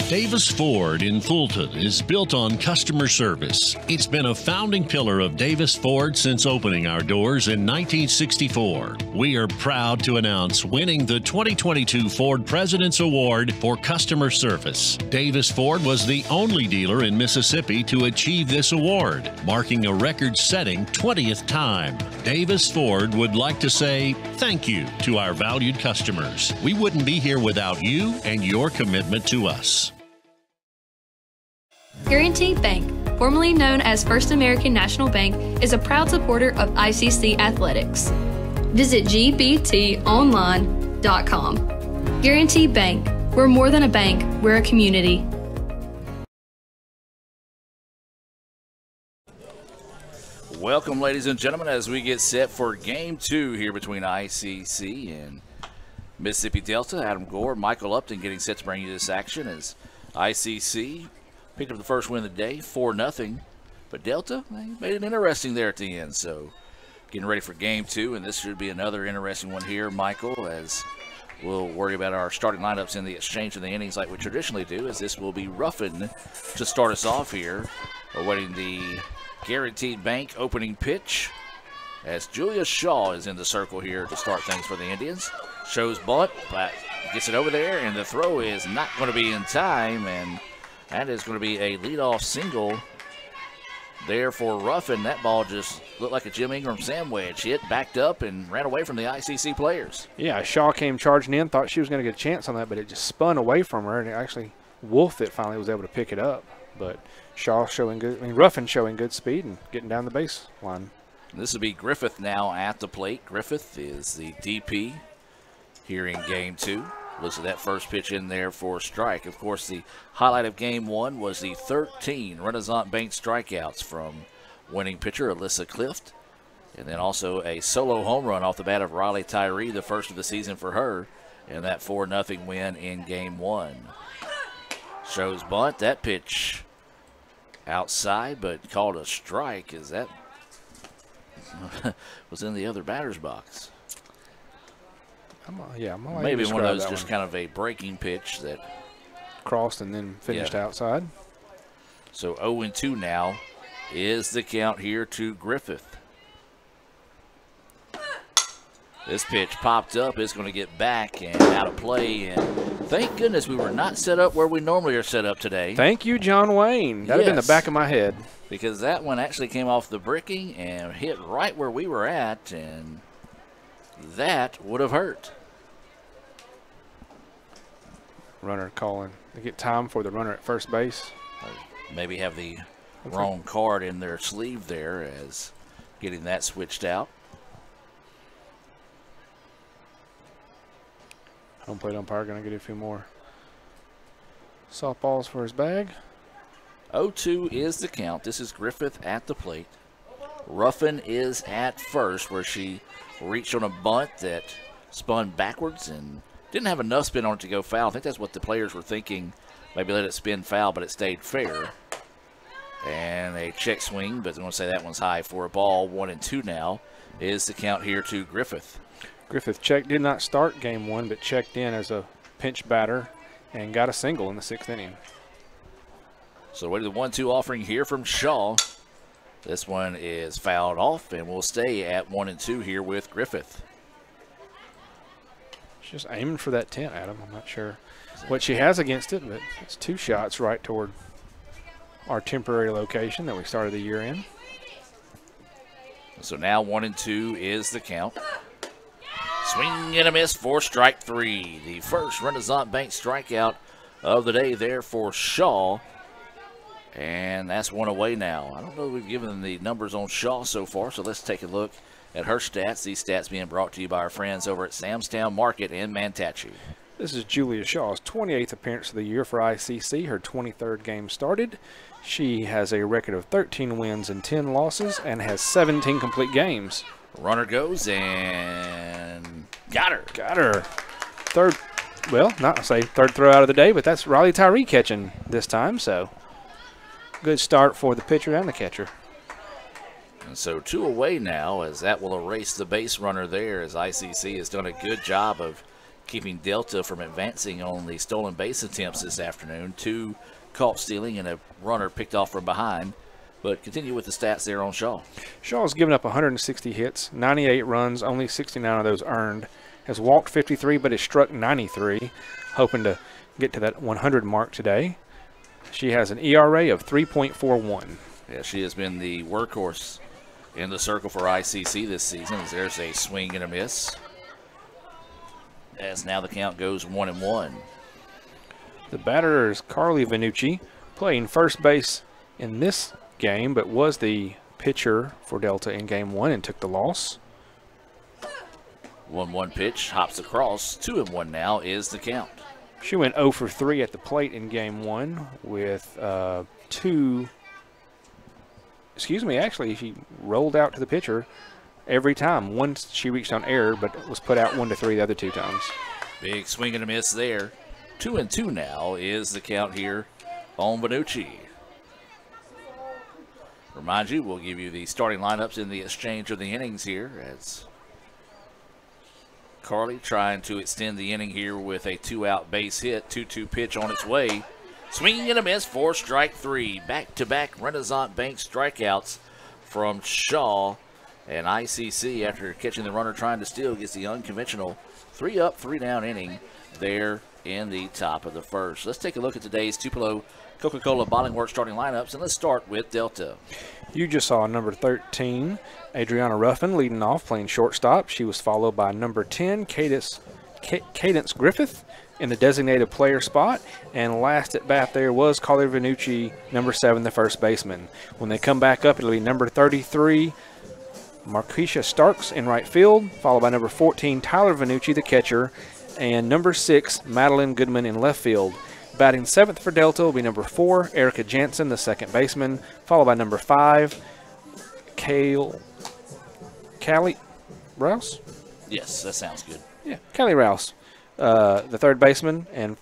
Davis Ford in Fulton is built on customer service. It's been a founding pillar of Davis Ford since opening our doors in 1964. We are proud to announce winning the 2022 Ford President's Award for Customer Service. Davis Ford was the only dealer in Mississippi to achieve this award, marking a record-setting 20th time. Davis Ford would like to say thank you to our valued customers. We wouldn't be here without you and your commitment to us. Guaranty Bank, formerly known as First American National Bank, is a proud supporter of ICC athletics. Visit gbtonline.com. Guaranty Bank, we're more than a bank, we're a community. Welcome, ladies and gentlemen, as we get set for Game 2 here between ICC and Mississippi Delta. Adam Gore, Michael Upton getting set to bring you this action as ICC picked up the first win of the day, 4-0. But Delta, they made it interesting there at the end. So getting ready for Game 2, and this should be another interesting one here, Michael, as we'll worry about our starting lineups in the exchange of the innings like we traditionally do, as this will be Ruffin to start us off here, awaiting the Guaranteed Bank opening pitch, as Julia Shaw is in the circle here to start things for the Indians. Shows bunt, but gets it over there, and the throw is not going to be in time, and that is going to be a leadoff single there for Ruffin. That ball just looked like a Jim Ingram sandwich. Hit, backed up, and ran away from the ICC players. Yeah, Shaw came charging in, thought she was going to get a chance on that, but it just spun away from her, and it actually Wolf it finally was able to pick it up. But Shaw showing good, Ruffin showing good speed and getting down the baseline. This will be Griffith now at the plate. Griffith is the DP here in Game 2. Listen to that first pitch in there for a strike. Of course, the highlight of Game 1 was the 13 Renaissance Bank strikeouts from winning pitcher Alyssa Clift. And then also a solo home run off the bat of Riley Tyree, the first of the season for her, and that 4-0 win in Game 1. Shows bunt. That pitch outside, but called a strike, as that was in the other batter's box. Maybe one of those just kind of a breaking pitch that crossed and then finished outside. So 0-2 now is the count here to Griffith. This pitch popped up. It's going to get back and out of play. And thank goodness we were not set up where we normally are set up today. Thank you, John Wayne. That would have been the back of my head. Because that one actually came off the bricking and hit right where we were at, and that would have hurt. Runner calling. They get time for the runner at first base. Maybe have the wrong card in their sleeve there, as getting that switched out. Home plate umpire going to get a few more softballs for his bag. 0-2 is the count. This is Griffith at the plate. Ruffin is at first, where she reached on a bunt that spun backwards and didn't have enough spin on it to go foul. I think that's what the players were thinking. Maybe let it spin foul, but it stayed fair. And a check swing, but I'm going to say that one's high for a ball. 1-2 now is the count here to Griffith. Griffith did not start Game 1, but checked in as a pinch batter and got a single in the 6th inning. So wait to the 1-2 offering here from Shaw. This one is fouled off, and we'll stay at 1-2 here with Griffith. She's just aiming for that 10, Adam. I'm not sure what she has against it, but it's 2 shots right toward our temporary location that we started the year in. So now 1-2 is the count. Swing and a miss for strike 3. The first Renaissance Bank strikeout of the day there for Shaw. And that's one away now. I don't know if we've given the numbers on Shaw so far, so let's take a look at her stats. These stats being brought to you by our friends over at Samstown Market in Manatachee. This is Julia Shaw's 28th appearance of the year for ICC. Her 23rd game started. She has a record of 13 wins and 10 losses and has 17 complete games. Runner goes and got her. Got her. Third, well, not to say third throw out of the day, but that's Riley Tyree catching this time, so good start for the pitcher and the catcher. And so 2 away now, as that will erase the base runner there, as ICC has done a good job of keeping Delta from advancing on the stolen base attempts this afternoon. 2 caught stealing and a runner picked off from behind. But continue with the stats there on Shaw. Shaw's given up 160 hits, 98 runs, only 69 of those earned. Has walked 53, but has struck 93, hoping to get to that 100 mark today. She has an ERA of 3.41. Yeah, she has been the workhorse in the circle for ICC this season. There's a swing and a miss. As now the count goes 1-1. The batter is Carly Vanucci, playing first base in this game, but was the pitcher for Delta in game 1 and took the loss. 1-1 pitch, hops across. 2-1 now is the count. She went 0 for 3 at the plate in game 1 with actually she rolled out to the pitcher every time. Once she reached on air, but was put out 1-3 the other 2 times. Big swing and a miss there. 2-2 now is the count here on Vanucci. Remind you, we'll give you the starting lineups in the exchange of the innings here as Carly trying to extend the inning here with a 2-out base hit. 2-2 pitch on its way. Swinging and a miss for strike 3. Back-to-back Renaissance Bank strikeouts from Shaw. And ICC, after catching the runner trying to steal, gets the unconventional 3-up, 3-down inning there in the top of the first. Let's take a look at today's Tupelo Coca-Cola Bottling Works starting lineups, and let's start with Delta. You just saw number 13, Adriana Ruffin, leading off, playing shortstop. She was followed by number 10, Cadence Griffith, in the designated player spot. And last at bat there was Carly Vanucci, number 7, the first baseman. When they come back up, it'll be number 33, Marquisha Starks in right field, followed by number 14, Tyler Vanucci, the catcher, and number 6, Madeline Goodman in left field. Batting 7th for Delta will be number 4, Erica Jansen, the second baseman, followed by number 5, Callie Rouse? Yes, that sounds good. Yeah, Callie Rouse, the third baseman, and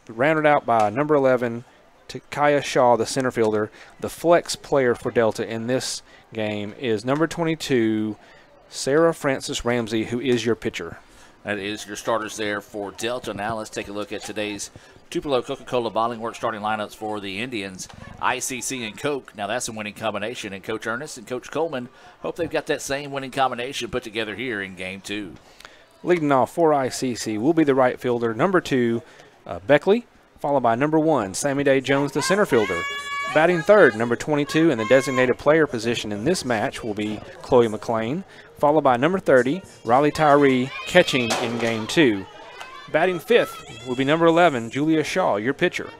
rounded out by number 11, Takaya Shaw, the center fielder. The flex player for Delta in this game is number 22, Sarah Francis Ramsey, who is your pitcher. That is your starters there for Delta. Now let's take a look at today's Tupelo Coca-Cola Bottling Works starting lineups for the Indians, ICC and Coke. Now that's a winning combination, and Coach Ernest and Coach Coleman hope they've got that same winning combination put together here in Game 2. Leading off for ICC will be the right fielder, number 2, Beckley, followed by number 1, Sammy Day Jones, the center fielder. Batting third, number 22, in the designated player position in this match will be Chloe McLean, followed by number 30, Riley Tyree, catching in Game 2. Batting fifth will be number 11, Julia Shaw, your pitcher.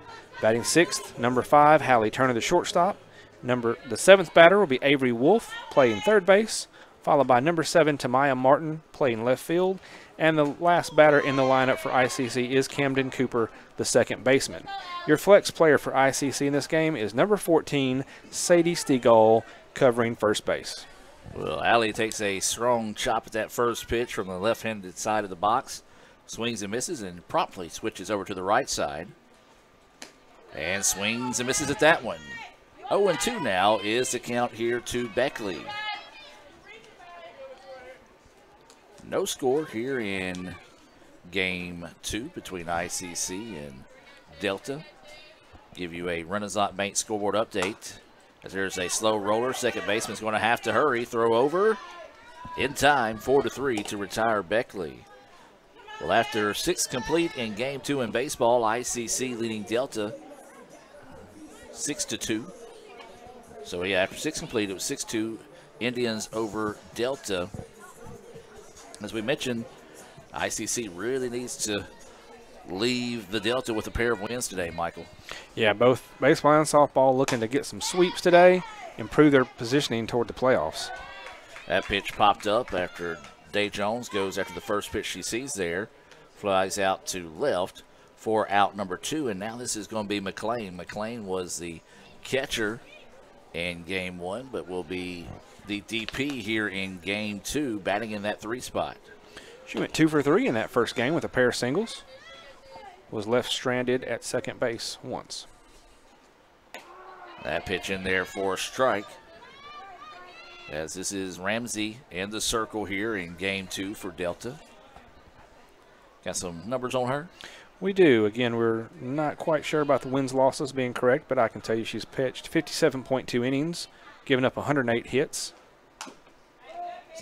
Batting sixth, number 5, Hallie Turner, the shortstop. The seventh batter will be Avery Wolf, playing third base, followed by number 7, Tamaya Martin, playing left field. And the last batter in the lineup for ICC is Camden Cooper, the second baseman. Your flex player for ICC in this game is number 14, Sadie Stegall, covering first base. Well, Allie takes a strong chop at that first pitch from the left-handed side of the box. Swings and misses and promptly switches over to the right side. And swings and misses at that one. 0-2 now is the count here to Beckley. No score here in Game 2 between ICC and Delta. Give you a Renaissance Bank scoreboard update. As there's a slow roller, second baseman's going to have to hurry. Throw over in time, 4-3 to retire Beckley. Well, after 6 complete in Game 2 in baseball, ICC leading Delta 6-2. So yeah, after 6 complete, it was 6-2 Indians over Delta. As we mentioned, ICC really needs to leave the Delta with a pair of wins today, Michael. Yeah, both baseball and softball looking to get some sweeps today, improve their positioning toward the playoffs. That pitch popped up after Day Jones goes after the first pitch she sees there, flies out to left for out number 2, and now this is going to be McLean. McLean was the catcher in Game 1, but will be the DP here in Game 2, batting in that 3 spot. She went 2 for 3 in that first game with a pair of singles. Was left stranded at second base once. That pitch in there for a strike. As this is Ramsey in the circle here in Game 2 for Delta. Got some numbers on her? We do. Again, we're not quite sure about the wins losses being correct, but I can tell you she's pitched 57.2 innings, given up 108 hits. So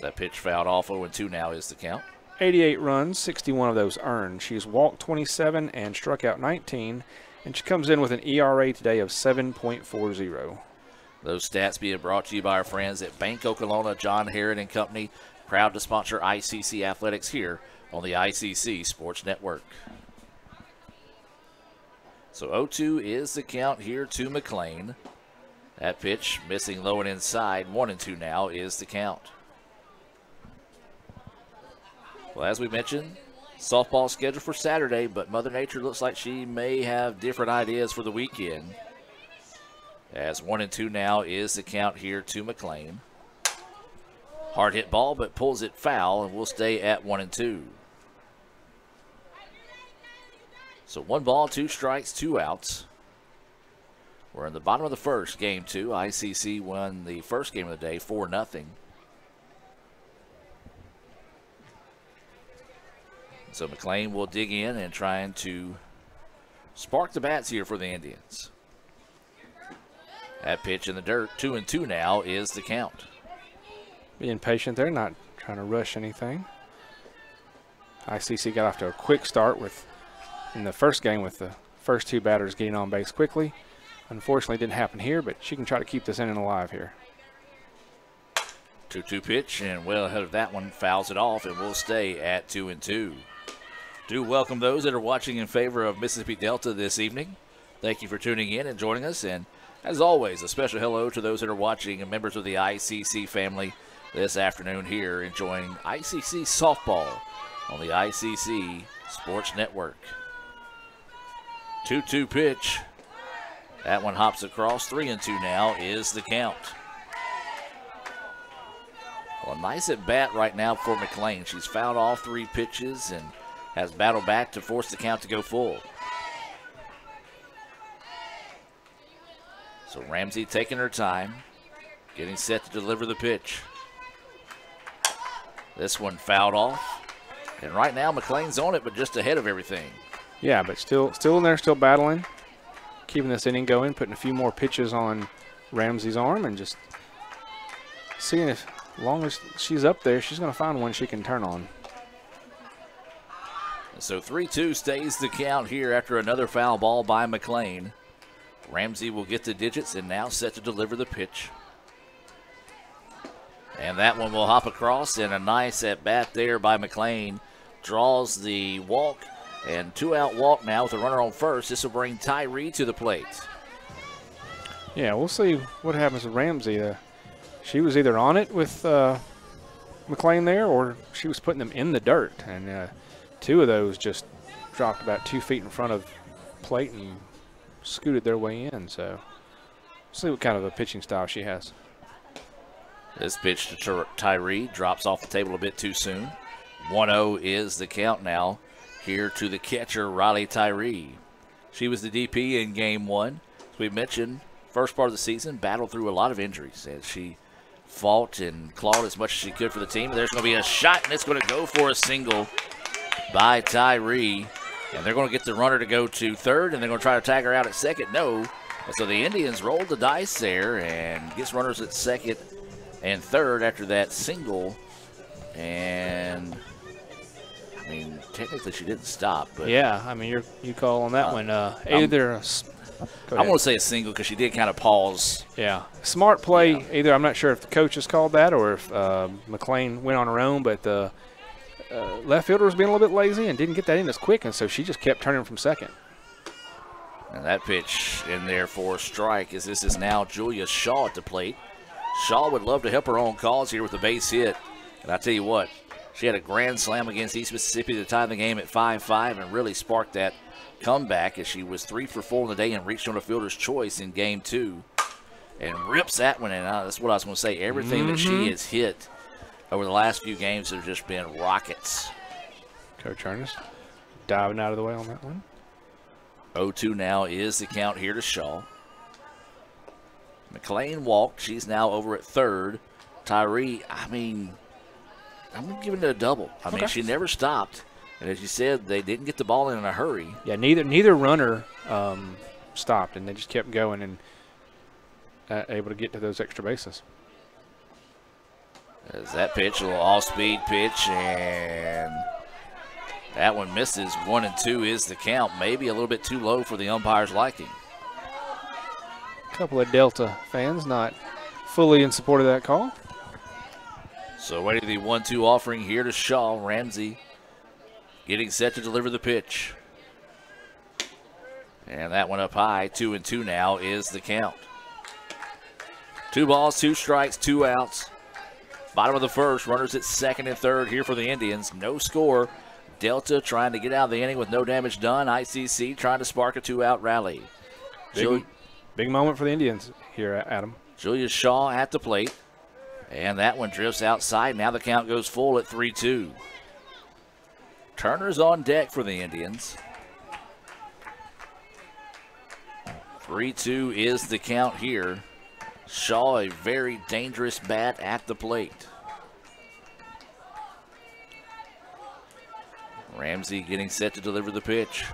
that pitch fouled off. 0-2 now is the count. 88 runs, 61 of those earned. She's walked 27 and struck out 19, and she comes in with an ERA today of 7.40. Those stats being brought to you by our friends at Bank Okolona, John Herod and Company, proud to sponsor ICC Athletics here on the ICC Sports Network. So 0-2 is the count here to McLean. That pitch missing low and inside. 1-2 now is the count. Well, as we mentioned, softball scheduled for Saturday, but Mother Nature looks like she may have different ideas for the weekend. As 1-2 now is the count here to McLean. Hard hit ball, but pulls it foul, and we'll stay at 1-2. So 1 ball, 2 strikes, 2 outs. We're in the bottom of the first, game 2. ICC won the first game of the day 4-0. So McLean will dig in and trying to spark the bats here for the Indians. That pitch in the dirt, 2-2 now is the count. Being patient there, not trying to rush anything. ICC got off to a quick start in the first game with the first 2 batters getting on base quickly. Unfortunately, it didn't happen here, but she can try to keep this inning alive here. 2-2 pitch, and well ahead of that one, fouls it off, and we'll stay at 2-2. Do welcome those that are watching in favor of Mississippi Delta this evening. Thank you for tuning in and joining us, and as always, a special hello to those that are watching and members of the ICC family this afternoon here enjoying ICC softball on the ICC Sports Network. 2-2 pitch. That one hops across. 3-2 now is the count. Well, a nice at bat right now for McLean. She's fouled all 3 pitches and has battled back to force the count to go full. So Ramsey taking her time, getting set to deliver the pitch. This one fouled off. And right now McLean's on it, but just ahead of everything. Yeah, but still in there, still battling, keeping this inning going, putting a few more pitches on Ramsey's arm, and just seeing if, as long as she's up there, she's going to find one she can turn on. So 3-2 stays the count here after another foul ball by McLean. Ramsey will get the digits and now set to deliver the pitch. And that one will hop across, and a nice at bat there by McLean. Draws the walk, and 2-out walk now with a runner on first. This will bring Tyree to the plate. Yeah, we'll see what happens with Ramsey. She was either on it with McLean there, or she was putting them in the dirt. And 2 of those just dropped about 2 feet in front of plate and scooted their way in. So we'll see what kind of a pitching style she has. This pitch to Tyree drops off the table a bit too soon. 1-0 is the count now here to the catcher, Riley Tyree. She was the DP in game 1. As we mentioned, first part of the season, battled through a lot of injuries. And she fought and clawed as much as she could for the team. There's going to be a shot, and it's going to go for a single by Tyree. And they're going to get the runner to go to third, and they're going to try to tag her out at second. No. And so the Indians rolled the dice there and gets runners at second and third after that single. And I mean, technically she didn't stop, but yeah, I mean, you call on that one. Either I'm going to say a single because she did kind of pause. Yeah, smart play. Yeah. Either I'm not sure if the coaches called that or if McLean went on her own, but the left fielder was being a little bit lazy and didn't get that in as quick, and so she just kept turning from second. And that pitch in there for a strike, as this is now Julia Shaw at the plate. Shaw would love to help her own cause here with a base hit. And I tell you what, she had a grand slam against East Mississippi to tie the game at 5-5 and really sparked that comeback as she was 3 for 4 in the day and reached on a fielder's choice in game 2. And rips that one in. That's what I was going to say. Everything that she has hit over the last few games have just been rockets. Coach Ernest diving out of the way on that one. 0-2 now is the count here to Shaw. McLean walked. She's now over at third. Tyree, I mean, I'm giving it a double. I mean, she never stopped. And as you said, they didn't get the ball in a hurry. Yeah, neither runner stopped, and they just kept going and able to get to those extra bases. As that pitch, a little off-speed pitch, and that one misses. 1-2 is the count. Maybe a little bit too low for the umpire's liking. A couple of Delta fans not fully in support of that call. So waiting the 1-2 offering here to Shaw. Ramsey getting set to deliver the pitch. And that one up high. 2-2 now is the count. 2 balls, 2 strikes, 2 outs. Bottom of the first, runners at second and third here for the Indians. No score. Delta trying to get out of the inning with no damage done. ICC trying to spark a 2-out rally. Big moment for the Indians here, Adam. Julius Shaw at the plate. And that one drifts outside. Now the count goes full at 3-2. Turner's on deck for the Indians. 3-2 is the count here. Shaw, a very dangerous bat at the plate. Ramsey getting set to deliver the pitch.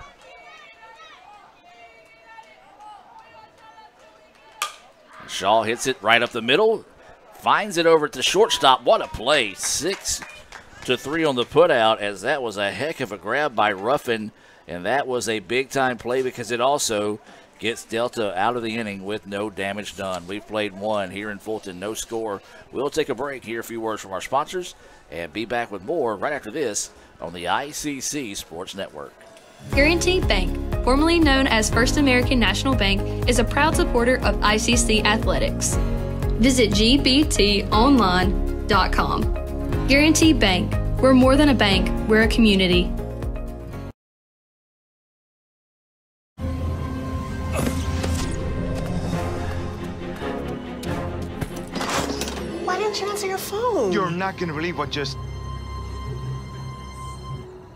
Shaw hits it right up the middle. Finds it over at the shortstop. What a play. 6-3 on the putout, as that was a heck of a grab by Ruffin. And that was a big-time play because it also gets Delta out of the inning with no damage done. We've played 1 here in Fulton, no score. We'll take a break, hear a few words from our sponsors, and be back with more right after this on the ICC Sports Network. Guaranty Bank, formerly known as First American National Bank, is a proud supporter of ICC athletics. Visit gbtonline.com. Guaranty Bank, we're more than a bank, we're a community. Why didn't you answer your phone? You're not gonna believe what just...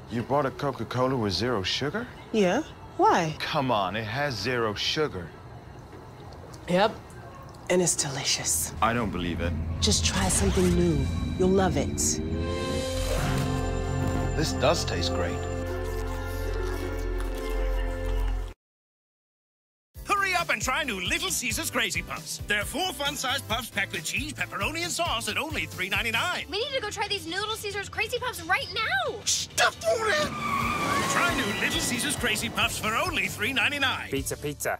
You bought a Coca-Cola with 0 sugar? Yeah, why? Come on, it has 0 sugar. Yep, and it's delicious. I don't believe it. Just try something new. You'll love it. This does taste great. Hurry up and try new Little Caesars Crazy Puffs. They're 4 fun-sized puffs packed with cheese, pepperoni, and sauce at only $3.99. We need to go try these new Little Caesars Crazy Puffs right now. Stuffed on it! Try new Little Caesars Crazy Puffs for only $3.99. Pizza.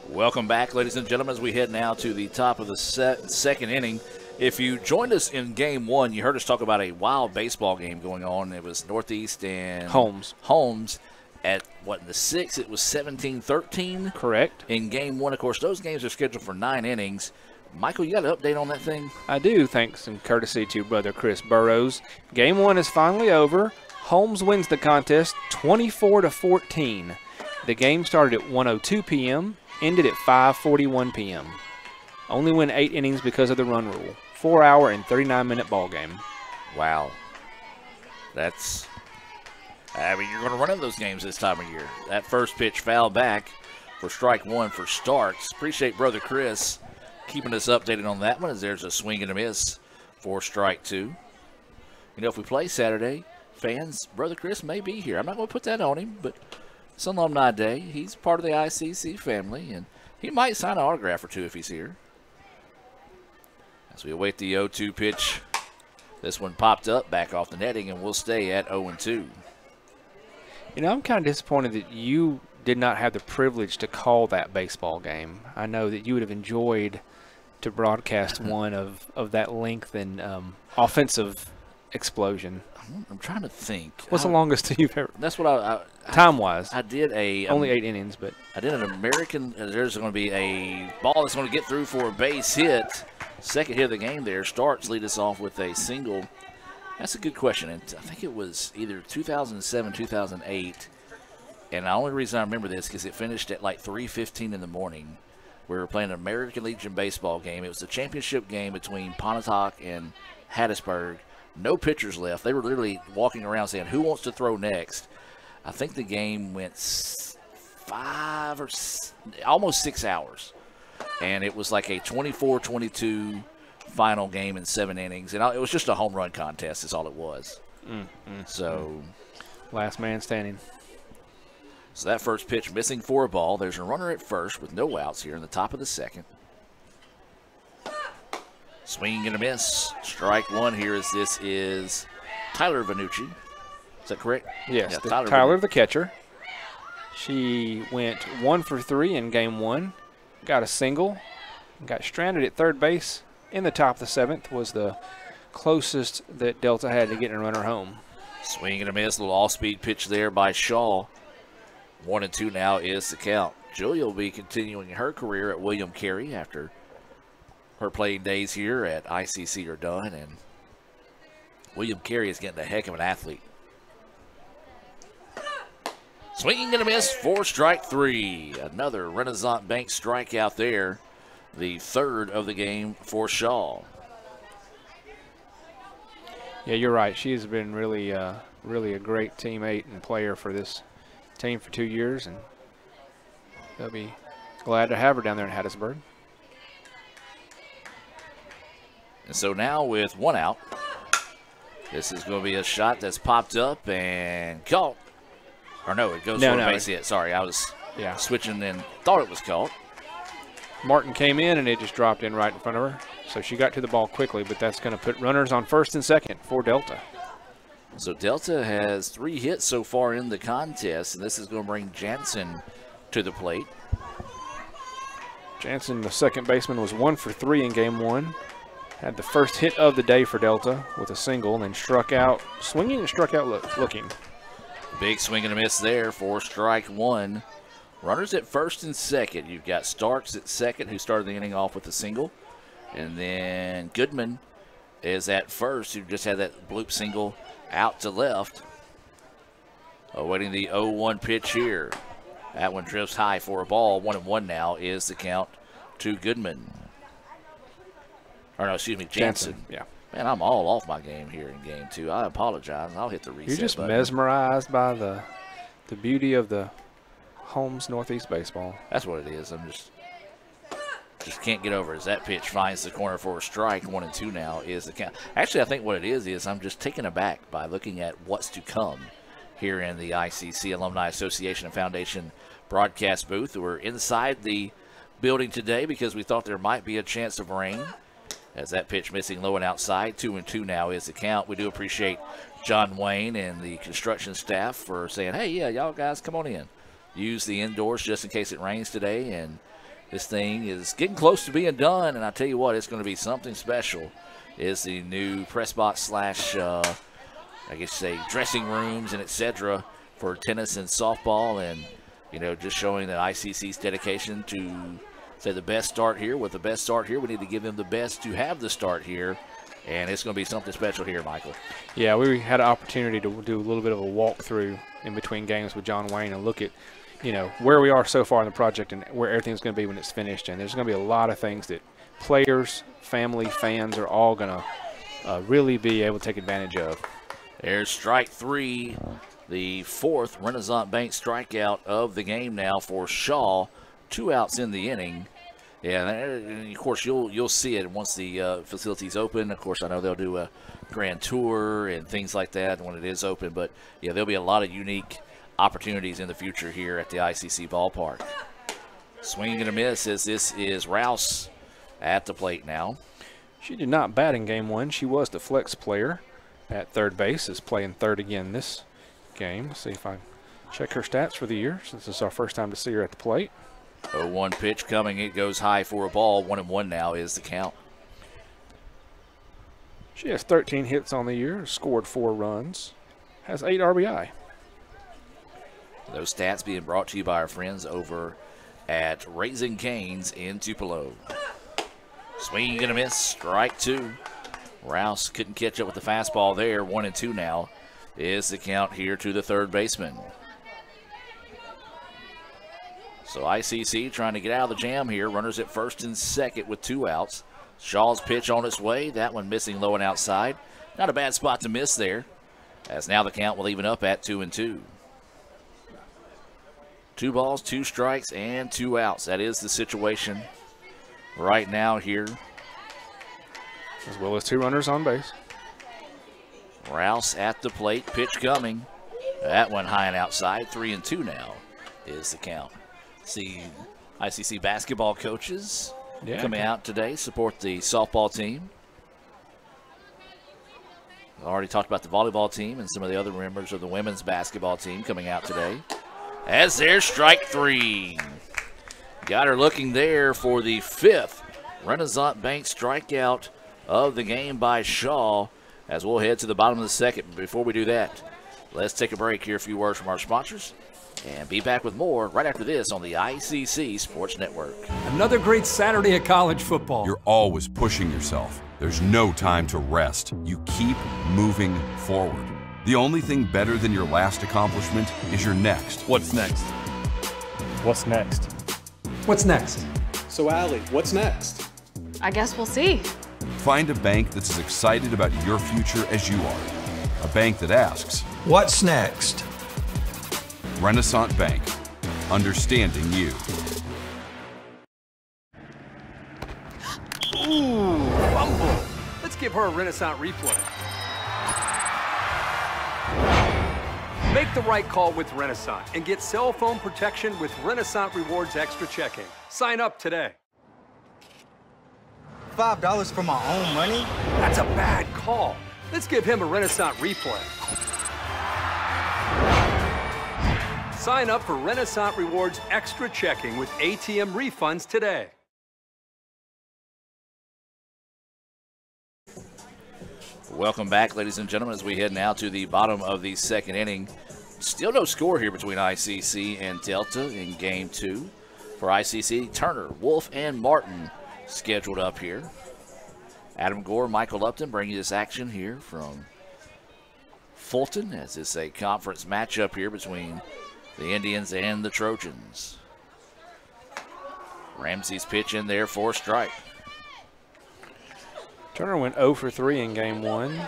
Welcome back, ladies and gentlemen, as we head now to the top of the second inning. If you joined us in Game 1, you heard us talk about a wild baseball game going on. It was Northeast and Holmes. At, in the 6th, it was 17-13. Correct. In Game 1, of course, those games are scheduled for 9 innings. Michael, you got an update on that thing? I do, thanks and courtesy to brother Chris Burrows. Game 1 is finally over. Holmes wins the contest 24-14. The game started at 1:02 p.m., ended at 5:41 p.m. Only win 8 innings because of the run rule. 4-hour and 39-minute ball game. Wow. You're going to run into those games this time of year. That first pitch fouled back for strike 1 for Starks. Appreciate brother Chris keeping us updated on that one, as there's a swing and a miss for strike 2. You know, if we play Saturday, fans, brother Chris may be here. I'm not going to put that on him, but it's Alumni Day. He's part of the ICC family, and he might sign an autograph or 2 if he's here. As we await the 0-2 pitch, this one popped up back off the netting, and we'll stay at 0-2. You know, I'm kind of disappointed that you did not have the privilege to call that baseball game. I know that you would have enjoyed to broadcast one of that length and offensive explosion. I'm trying to think. What's the longest you've ever? That's what time-wise. I did only 8 innings, but I did an American. There's going to be a ball that's going to get through for a base hit. Second hit of the game there. Starks lead us off with a single. That's a good question. And I think it was either 2007, 2008. And the only reason I remember this is because it finished at like 3:15 in the morning. We were playing an American Legion baseball game. It was the championship game between Pontotoc and Hattiesburg. No pitchers left. They were literally walking around saying, who wants to throw next? I think the game went almost 6 hours. And it was like a 24-22 final game in 7 innings. And it was just a home run contest is all it was. So last man standing. So that first pitch missing for a ball. There's a runner at first with no outs here in the top of the second. Swing and a miss. Strike one here as this is Tyler Vanucci. Is that correct? Yes, Yeah, Tyler the catcher. She went 1 for 3 in game 1. Got a single. Got stranded at third base in the top of the 7th. Was the closest that Delta had to getting a runner home. Swing and a miss. A little off-speed pitch there by Shaw. 1-2 now is the count. Julia will be continuing her career at William Carey after her playing days here at ICC are done. And William Carey is getting a heck of an athlete. Swinging and a miss for strike 3. Another Renaissance Bank strikeout there. The third of the game for Shaw. Yeah, you're right. She's been really a great teammate and player for this team for 2 years, and they'll be glad to have her down there in Hattiesburg. And so now with 1 out, this is going to be a shot that's popped up and caught. Or no, it goes for a base hit. Sorry, I was switching and thought it was caught. Martin came in and it just dropped in right in front of her. So she got to the ball quickly, but that's going to put runners on first and second for Delta. So Delta has 3 hits so far in the contest, and this is going to bring Jansen to the plate. Jansen, the second baseman, was 1 for 3 in game 1. Had the first hit of the day for Delta with a single, and then struck out swinging and struck out looking. Big swing and a miss there for strike 1. Runners at first and second. You've got Starks at second, who started the inning off with a single. And then Goodman is at first, who just had that bloop single out to left. Awaiting the 0-1 pitch here. That one drifts high for a ball. 1-1 now is the count to Goodman. Or no, excuse me, Jansen. Yeah. Man, I'm all off my game here in game 2. I apologize. I'll hit the reset You're just button. mesmerized by the beauty of the Holmes Northeast baseball. That's what it is. I'm just can't get over it. As that pitch finds the corner for a strike. 1-2 now is the count. Actually, I think what it is I'm just taken aback by looking at what's to come here in the ICC Alumni Association and Foundation broadcast booth. We're inside the building today because we thought there might be a chance of rain. As that pitch missing low and outside. 2-2 now is the count. We do appreciate John Wayne and the construction staff for saying, hey, yeah, y'all guys come on in. Use the indoors just in case it rains today. And this thing is getting close to being done. And I tell you what, it's going to be something special. Is the new press box slash, I guess say, dressing rooms and etc. for tennis and softball. And, you know, just showing that ICC's dedication to say the best start here. With the best start here, we need to give them the best to have the start here. And it's going to be something special here, Michael. Yeah, we had an opportunity to do a little bit of a walkthrough in between games with John Wayne and look at, you know, where we are so far in the project and where everything's going to be when it's finished. And there's going to be a lot of things that players, family, fans are all going to really be able to take advantage of. There's strike 3, the 4th Renaissance Bank strikeout of the game now for Shaw. 2 outs in the inning. Yeah, and of course you'll see it once the facility's open. Of course, I know they'll do a grand tour and things like that when it is open. But yeah, there'll be a lot of unique opportunities in the future here at the ICC ballpark. Swing and a miss as this is Rouse at the plate now. She did not bat in game 1. She was the flex player at third base. Is playing third again this game. Let's see if I check her stats for the year since it's our first time to see her at the plate. 0-1 pitch coming. It goes high for a ball. 1-1 now is the count. She has 13 hits on the year, scored 4 runs, has 8 RBI. Those stats being brought to you by our friends over at Raising Cane's in Tupelo. Swing and a miss. Strike 2. Rouse couldn't catch up with the fastball there. 1-2 now is the count here to the third baseman. So ICC trying to get out of the jam here. Runners at first and second with 2 outs. Shaw's pitch on its way. That one missing low and outside. Not a bad spot to miss there. As now the count will even up at 2-2. 2 balls, 2 strikes, and 2 outs. That is the situation right now here. As well as 2 runners on base. Rouse at the plate, pitch coming. That one high and outside, 3-2 now is the count. See ICC basketball coaches coming out today, support the softball team. I already talked about the volleyball team and some of the other members of the women's basketball team coming out today. As there's strike 3. Got her looking there for the 5th Renaissance Bank strikeout of the game by Shaw, as we'll head to the bottom of the second. But before we do that, let's take a break, hear a few words from our sponsors, and be back with more right after this on the ICC Sports Network. Another great Saturday of college football. You're always pushing yourself. There's no time to rest. You keep moving forward. The only thing better than your last accomplishment is your next. What's next? What's next? What's next? So, Allie, what's next? I guess we'll see. Find a bank that's as excited about your future as you are. A bank that asks, what's next? Renaissance Bank, understanding you. Ooh, fumble. Let's give her a Renaissance replay. Make the right call with Renaissance and get cell phone protection with Renaissance Rewards Extra Checking. Sign up today. $5 for my own money? That's a bad call. Let's give him a Renaissance replay. Sign up for Renaissance Rewards Extra Checking with ATM refunds today. Welcome back, ladies and gentlemen, as we head now to the bottom of the second inning. Still no score here between ICC and Delta in Game 2. For ICC, Turner, Wolf, and Martin scheduled up here. Adam Gore, Michael Upton bringing this action here from Fulton, as it's a conference matchup here between the Indians and the Trojans. Ramsey's pitch in there for a strike. Turner went 0 for 3 in Game 1.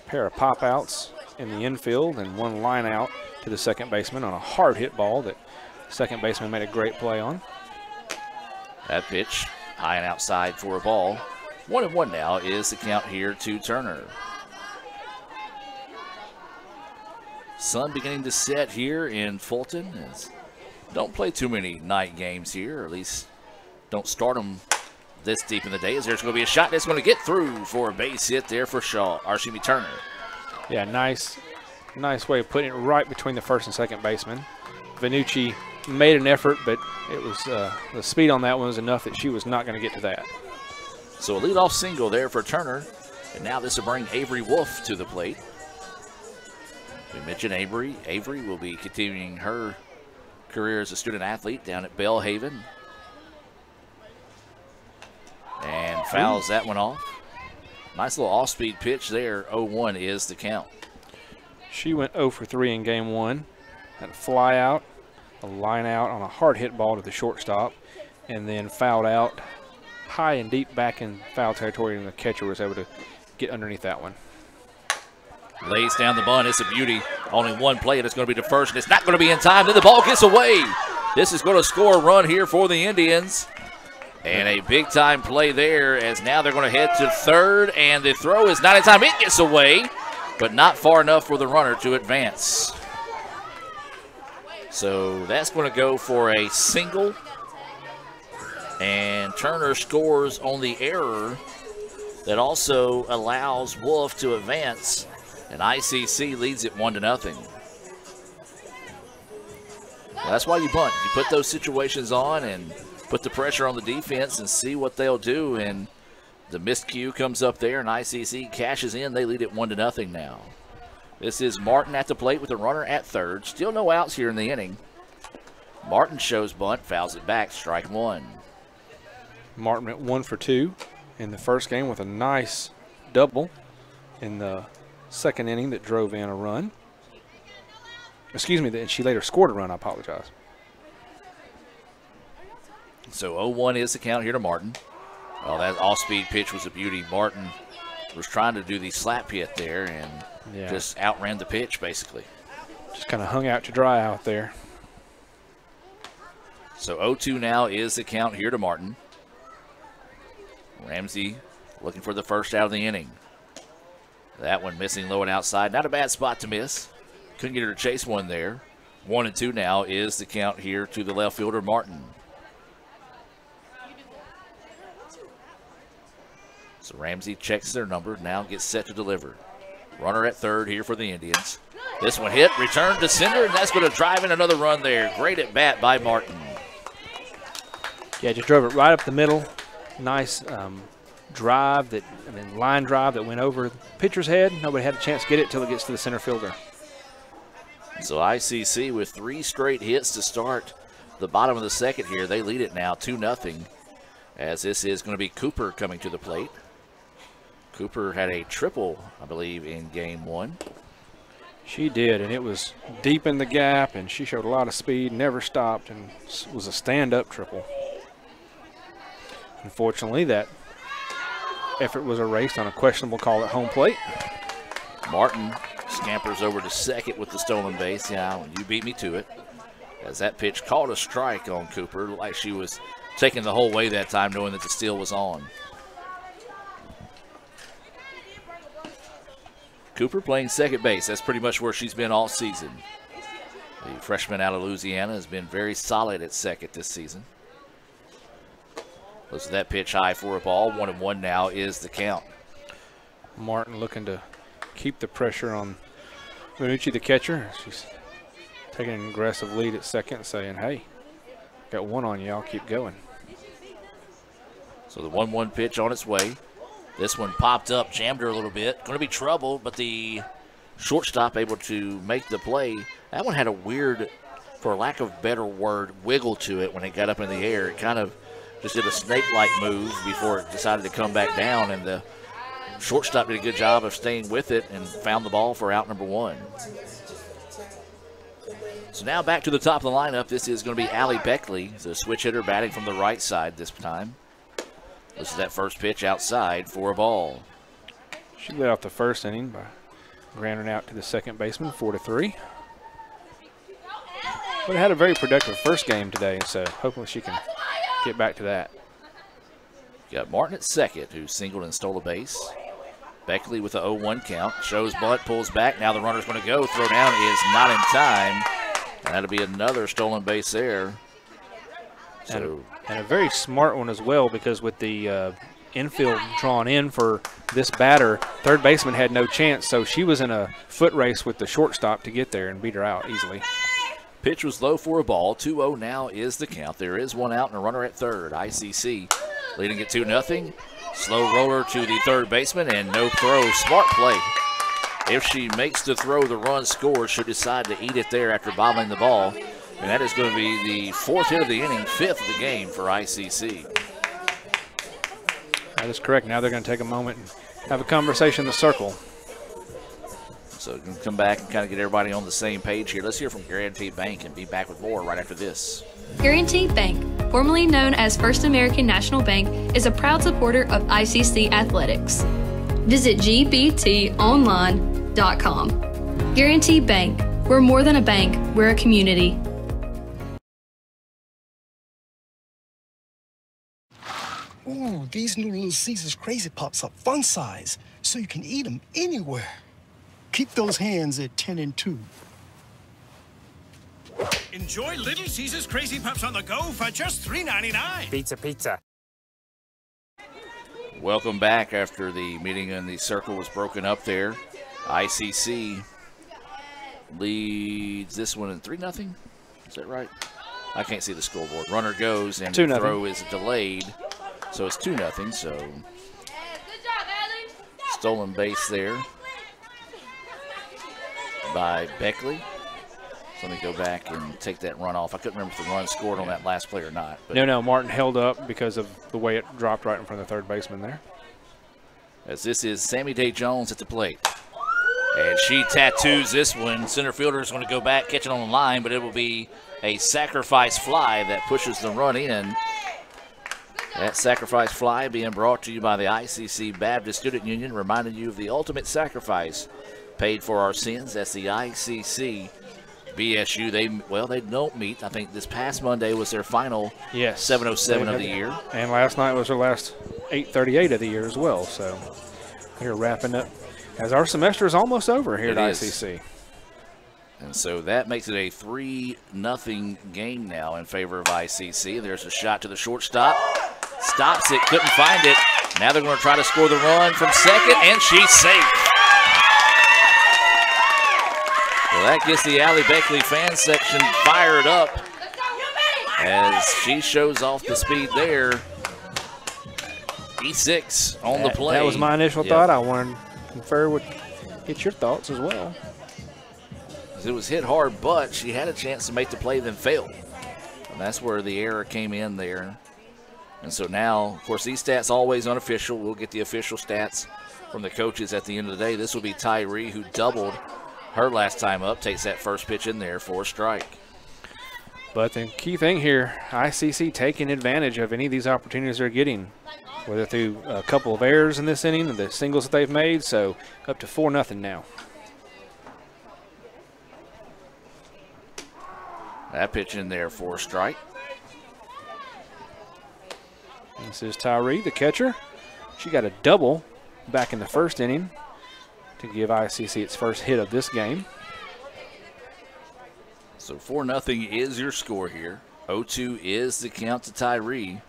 Pair of pop-outs in the infield and one line out to the second baseman on a hard hit ball that second baseman made a great play on. That pitch high and outside for a ball. 1-1 now is the count here to Turner. Sun beginning to set here in Fulton. Don't play too many night games here, or at least don't start them this deep in the day, as there's going to be a shot that's going to get through for a base hit there for Turner. Yeah, nice way of putting it right between the first and second baseman. Vanucci made an effort, but it was the speed on that one was enough that she was not going to get to that. So a leadoff single there for Turner, and now this will bring Avery Wolf to the plate. We mentioned Avery. Avery will be continuing her career as a student athlete down at Belhaven. And fouls that one off. Nice little off-speed pitch there. 0-1 is the count. She went 0 for 3 in Game 1. Had a fly out, a line out on a hard hit ball to the shortstop, and then fouled out high and deep back in foul territory, and the catcher was able to get underneath that one. Lays down the bunt. It's a beauty. Only one play, and it's going to be to first, and it's not going to be in time. Then the ball gets away. This is going to score a run here for the Indians. And a big-time play there, as now they're going to head to third, and the throw is not in time. It gets away, but not far enough for the runner to advance. So that's going to go for a single, and Turner scores on the error that also allows Wolf to advance, and ICC leads it 1-0. Well, that's why you bunt. You put those situations on and put the pressure on the defense and see what they'll do. And the missed cue comes up there, and ICC cashes in. They lead it 1-0 now. This is Martin at the plate with a runner at third. Still no outs here in the inning. Martin shows bunt, fouls it back, strike one. Martin went 1 for 2 in the first game with a nice double in the second inning that drove in a run. Excuse me, and she later scored a run. I apologize. So 0-1 is the count here to Martin. Well, that off-speed pitch was a beauty. Martin was trying to do the slap hit there and just outran the pitch, basically. Just kind of hung out to dry out there. So 0-2 now is the count here to Martin. Ramsey looking for the first out of the inning. That one missing low and outside. Not a bad spot to miss. Couldn't get her to chase one there. 1-2 now is the count here to the left fielder, Martin. So Ramsey checks their number, now gets set to deliver. Runner at third here for the Indians. This one hit, returned to center, and that's going to drive in another run there. Great at bat by Martin. Yeah, just drove it right up the middle. Nice drive line drive that went over the pitcher's head. Nobody had a chance to get it till it gets to the center fielder. So ICC with 3 straight hits to start the bottom of the second here. They lead it now 2-0, as this is going to be Cooper coming to the plate. Cooper had a triple, I believe, in game 1. She did, and it was deep in the gap, and she showed a lot of speed, never stopped, and was a stand-up triple. Unfortunately, that effort was erased on a questionable call at home plate. Martin scampers over to second with the stolen base. Yeah, you beat me to it. As that pitch called a strike on Cooper, like she was taking the whole way that time, knowing that the steal was on. Cooper playing second base. That's pretty much where she's been all season. The freshman out of Louisiana has been very solid at second this season. Looks at that pitch high for a ball. 1-1 now is the count. Martin looking to keep the pressure on Minucci, the catcher. She's taking an aggressive lead at second, saying, hey, got one on you, I'll keep going. So the 1-1 pitch on its way. This one popped up, jammed her a little bit. Going to be trouble, but the shortstop able to make the play. That one had a weird, for lack of a better word, wiggle to it when it got up in the air. It kind of just did a snake-like move before it decided to come back down, and the shortstop did a good job of staying with it and found the ball for out number 1. So now back to the top of the lineup. This is going to be Allie Beckley, the switch hitter, batting from the right side this time. This is that first pitch outside for a ball. She led off the first inning by grounding out to the second baseman, 4-3. But it had a very productive first game today, so hopefully she can get back to that. Got Martin at second, who singled and stole a base. Beckley with the 0-1 count. Shows bunt, pulls back. Now the runner's going to go. Throw down is not in time. And that'll be another stolen base there. So, and a very smart one as well, because with the infield drawn in for this batter, third baseman had no chance, so she was in a foot race with the shortstop to get there and beat her out easily. Pitch was low for a ball. 2-0 now is the count. There is one out and a runner at third. ICC leading it 2-0. Slow roller to the third baseman and no throw. Smart play. If she makes the throw, the run scores. She'll decide to eat it there after bobbling the ball. And that is going to be the 4th hit of the inning, 5th of the game for ICC. That is correct. Now they're going to take a moment and have a conversation in the circle. So we can come back and kind of get everybody on the same page here. Let's hear from Guaranty Bank and be back with more right after this. Guaranty Bank, formerly known as First American National Bank, is a proud supporter of ICC athletics. Visit gbtonline.com. Guaranty Bank. We're more than a bank. We're a community. Ooh, these new Little Caesars Crazy Pups are fun size, so you can eat them anywhere. Keep those hands at 10 and 2. Enjoy Little Caesars Crazy Pups on the go for just $3.99. Pizza. Welcome back after the meeting in the circle was broken up there. ICC leads this one in 3-0. Is that right? I can't see the scoreboard. Runner goes and the throw is delayed. So it's 2-0. So stolen base there by Beckley. So let me go back and take that run off. I couldn't remember if the run scored on that last play or not. But no, Martin held up because of the way it dropped right in front of the third baseman there. As this is Sammy Day Jones at the plate. And she tattoos this one. Center fielder is going to go back, catch it on the line, but it will be a sacrifice fly that pushes the run in. That sacrifice fly being brought to you by the ICC Baptist Student Union, reminding you of the ultimate sacrifice paid for our sins. That's the ICC BSU. They don't meet. I think this past Monday was their final 707 of the year. And last night was their last 838 of the year as well. So they're wrapping up As our semester is almost over here It at is. ICC. And so that makes it a 3-0 game now in favor of ICC. There's a shot to the shortstop. Stops it, couldn't find it. Now they're going to try to score the run from second, and she's safe. Well, that gets the Allie Beckley fan section fired up as she shows off the speed there. E6 on the play. That was my initial thought. I wanted to confer with, get your thoughts as well. It was hit hard, but she had a chance to make the play, then failed. And that's where the error came in there. And so now, of course, these stats always unofficial. We'll get the official stats from the coaches at the end of the day. This will be Tyree, who doubled her last time up, takes that first pitch in there for a strike. But the key thing here, ICC taking advantage of any of these opportunities they're getting, whether through a couple of errors in this inning or the singles that they've made. So up to 4-0 now. That pitch in there for a strike. This is Tyree, the catcher. She got a double back in the first inning to give ICC its first hit of this game. So 4-0 is your score here. 0-2 is the count to Tyree.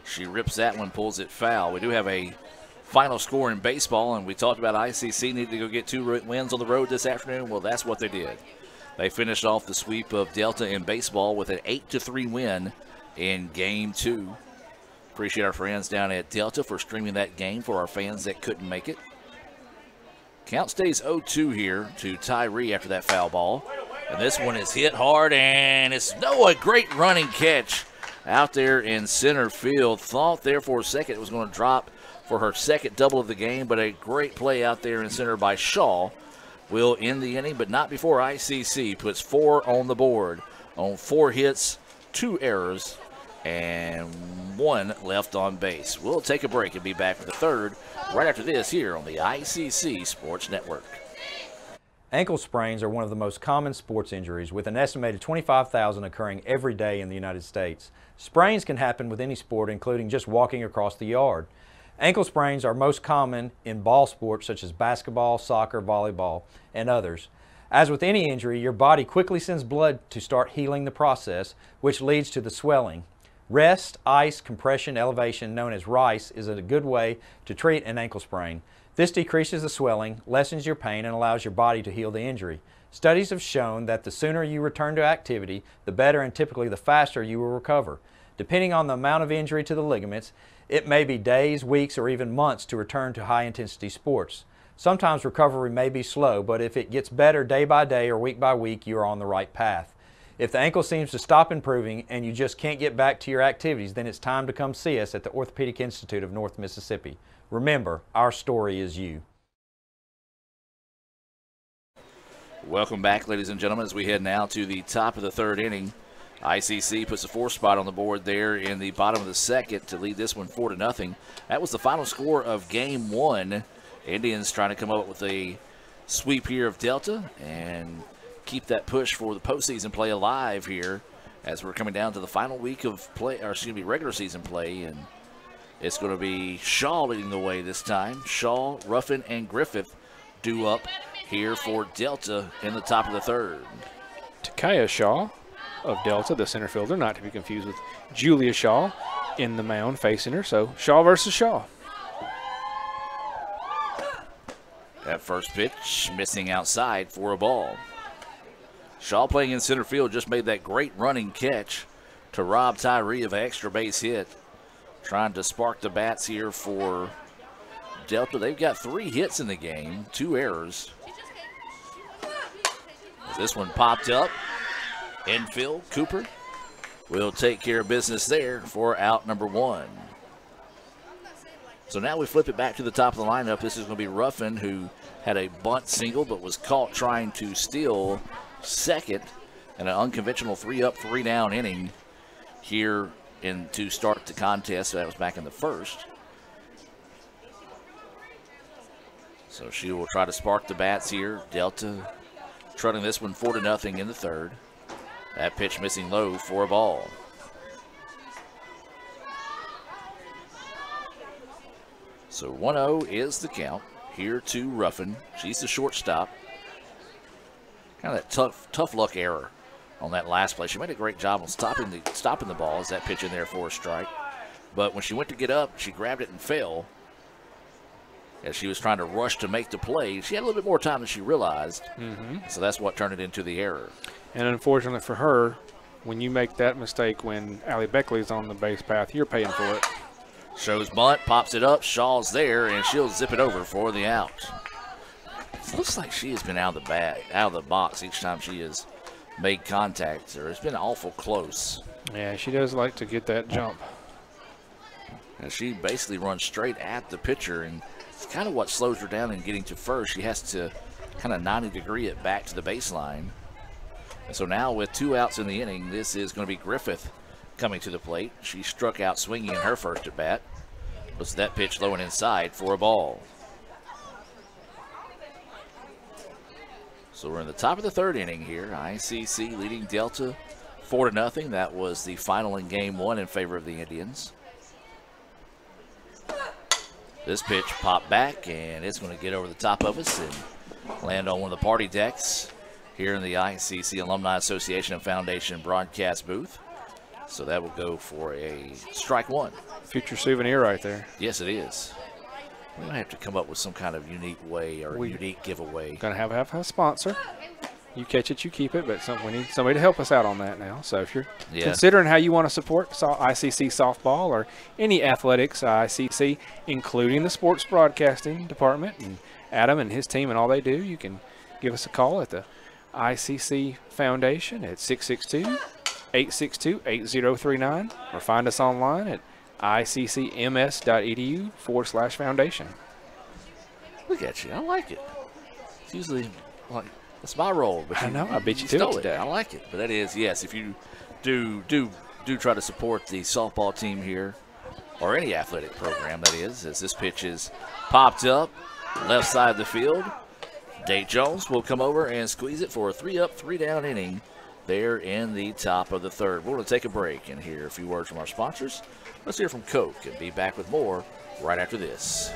She rips that one, pulls it foul. We do have a final score in baseball, and we talked about ICC needed to go get 2 wins on the road this afternoon. Well, that's what they did. They finished off the sweep of Delta in baseball with an 8-3 win in Game 2. Appreciate our friends down at Delta for streaming that game for our fans that couldn't make it. Count stays 0-2 here to Tyree after that foul ball. And this one is hit hard, and it's a great running catch out there in center field. Thought there for a second it was going to drop for her second double of the game, but a great play out there in center by Shaw will end the inning, but not before ICC puts 4 on the board on 4 hits, 2 errors, and 1 left on base. We'll take a break and be back for the third right after this here on the ICC Sports Network. Ankle sprains are one of the most common sports injuries, with an estimated 25,000 occurring every day in the United States. Sprains can happen with any sport, including just walking across the yard. Ankle sprains are most common in ball sports such as basketball, soccer, volleyball, and others. As with any injury, your body quickly sends blood to start healing the process, which leads to the swelling. Rest, ice, compression, elevation, known as RICE, is a good way to treat an ankle sprain. This decreases the swelling, lessens your pain, and allows your body to heal the injury. Studies have shown that the sooner you return to activity, the better and typically the faster you will recover. Depending on the amount of injury to the ligaments, it may be days, weeks, or even months to return to high-intensity sports. Sometimes recovery may be slow, but if it gets better day by day or week by week, you are on the right path. If the ankle seems to stop improving and you just can't get back to your activities, then it's time to come see us at the Orthopedic Institute of North Mississippi. Remember, our story is you. Welcome back, ladies and gentlemen, as we head now to the top of the third inning. ICC puts a 4 spot on the board there in the bottom of the second to lead this one 4-0. That was the final score of Game 1. Indians trying to come up with a sweep here of Delta and keep that push for the postseason play alive here as we're coming down to the final week of play, or excuse me, regular season play, and it's going to be Shaw leading the way this time. Shaw, Ruffin, and Griffith due up here for Delta in the top of the third. Takaya Shaw of Delta, the center fielder, not to be confused with Julia Shaw in the mound facing her. So Shaw versus Shaw. That first pitch missing outside for a ball. Shaw playing in center field just made that great running catch to rob Tyree of an extra base hit. Trying to spark the bats here for Delta. They've got 3 hits in the game, 2 errors. As this one popped up, infield, Cooper will take care of business there for out number 1. So now we flip it back to the top of the lineup. This is going to be Ruffin, who had a bunt single but was caught trying to steal second in an unconventional 3-up, 3-down inning here to start the contest. So that was back in the first. So she will try to spark the bats here. Delta trotting this one 4-0 in the third. That pitch missing low for a ball. So 1-0 is the count. here to Ruffin. She's the shortstop. Kind of that tough luck error on that last play. She made a great job on stopping the ball as that pitch in there for a strike. But when she went to get up, she grabbed it and fell. As she was trying to rush to make the play, she had a little bit more time than she realized. So that's what turned it into the error. And unfortunately for her, when you make that mistake when Allie Beckley's on the base path, you're paying for it. Shows bunt, pops it up, Shaw's there, and she'll zip it over for the out. It looks like she has been out of the box each time she has made contact, or it's been awful close. Yeah, she does like to get that jump. And she basically runs straight at the pitcher, and it's kind of what slows her down in getting to first. She has to kind of 90-degree it back to the baseline. And so now with 2 outs in the inning, this is going to be Griffith coming to the plate. She struck out swinging in her first at bat. Was that pitch low and inside for a ball. So we're in the top of the 3rd inning here. ICC leading Delta 4-0. That was the final in game 1 in favor of the Indians. This pitch popped back, and it's going to get over the top of us and land on one of the party decks here in the ICC Alumni Association and Foundation broadcast booth. So that will go for a strike 1. Future souvenir right there. Yes, it is. We're going to have to come up with some kind of unique way or unique giveaway. Going to have a sponsor. You catch it, you keep it, but we need somebody to help us out on that now. So if you're considering how you want to support ICC softball or any athletics ICC, including the sports broadcasting department, and Adam and his team and all they do, you can give us a call at the ICC Foundation at 662-862-8039 or find us online at iccms.edu/foundation. Look at you. I like it. It's usually like that's my role. But I know. I beat you to it today. I like it. But that is, yes, if you do try to support the softball team here or any athletic program, that is, as this pitch is popped up left side of the field. Dave Jones will come over and squeeze it for a 3-up, 3-down inning there in the top of the 3rd. We're going to take a break and hear a few words from our sponsors. Let's hear from Coke and be back with more right after this.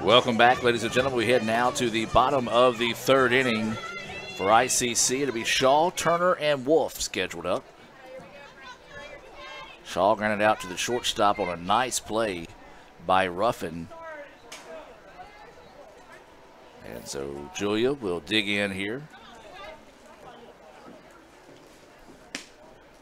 Welcome back, ladies and gentlemen. We head now to the bottom of the 3rd inning for ICC. It'll be Shaw, Turner, and Wolf scheduled up. Shaw grounded out to the shortstop on a nice play by Ruffin. And so Julia will dig in here.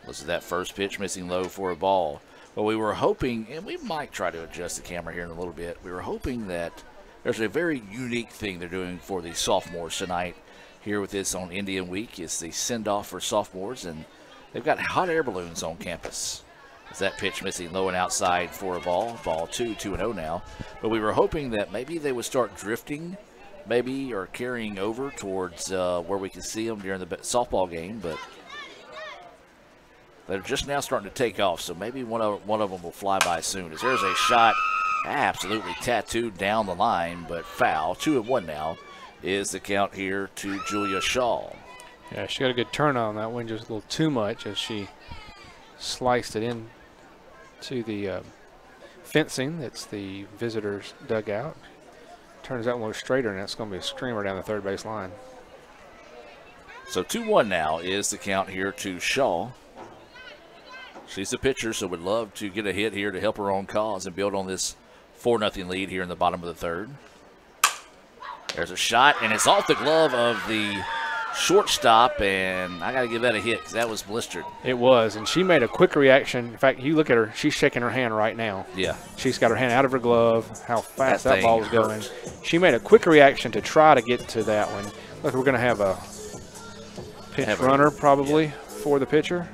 This is that first pitch missing low for a ball. But we were hoping, and we might try to adjust the camera here in a little bit, we were hoping that there's a very unique thing they're doing for the sophomores tonight here with this on Indian Week. It's the send-off for sophomores, and they've got hot air balloons on campus. It's that pitch missing low and outside for a ball. Ball 2-0 now. But we were hoping that maybe they would start drifting, maybe, or carrying over towards where we can see them during the softball game, but they're just now starting to take off, so maybe one of them will fly by soon. As there's a shot absolutely tattooed down the line, but foul. 2-1 now is the count here to Julia Shaw. Yeah, she got a good turn on that one, just a little too much as she sliced it in to the fencing. That's the visitors' dugout. Turns that one straighter, and that's going to be a screamer down the 3rd base line. So 2-1 now is the count here to Shaw. She's the pitcher, so would love to get a hit here to help her own cause and build on this 4-0 lead here in the bottom of the third. There's a shot, and it's off the glove of the shortstop, and I got to give that a hit because that was blistered. It was, and she made a quick reaction. In fact, you look at her, she's shaking her hand right now. Yeah. She's got her hand out of her glove, how fast that ball was going. She made a quick reaction to try to get to that one. Look, we're going to have a pitch runner probably for the pitcher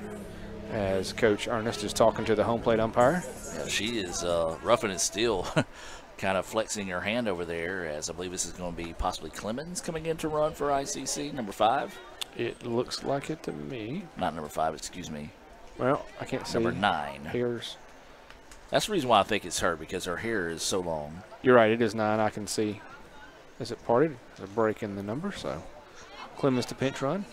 as Coach Ernest is talking to the home plate umpire. Yeah, she is roughing it still. Kind of flexing her hand over there, as I believe this is going to be possibly Clemens coming in to run for ICC, number 5. It looks like it to me. Not number 5, excuse me. Well, I can't see. Number 9. Here's. That's the reason why I think it's her, because her hair is so long. You're right, it is 9. I can see. Is it parted? There's a break in the number, so Clemens to pinch run.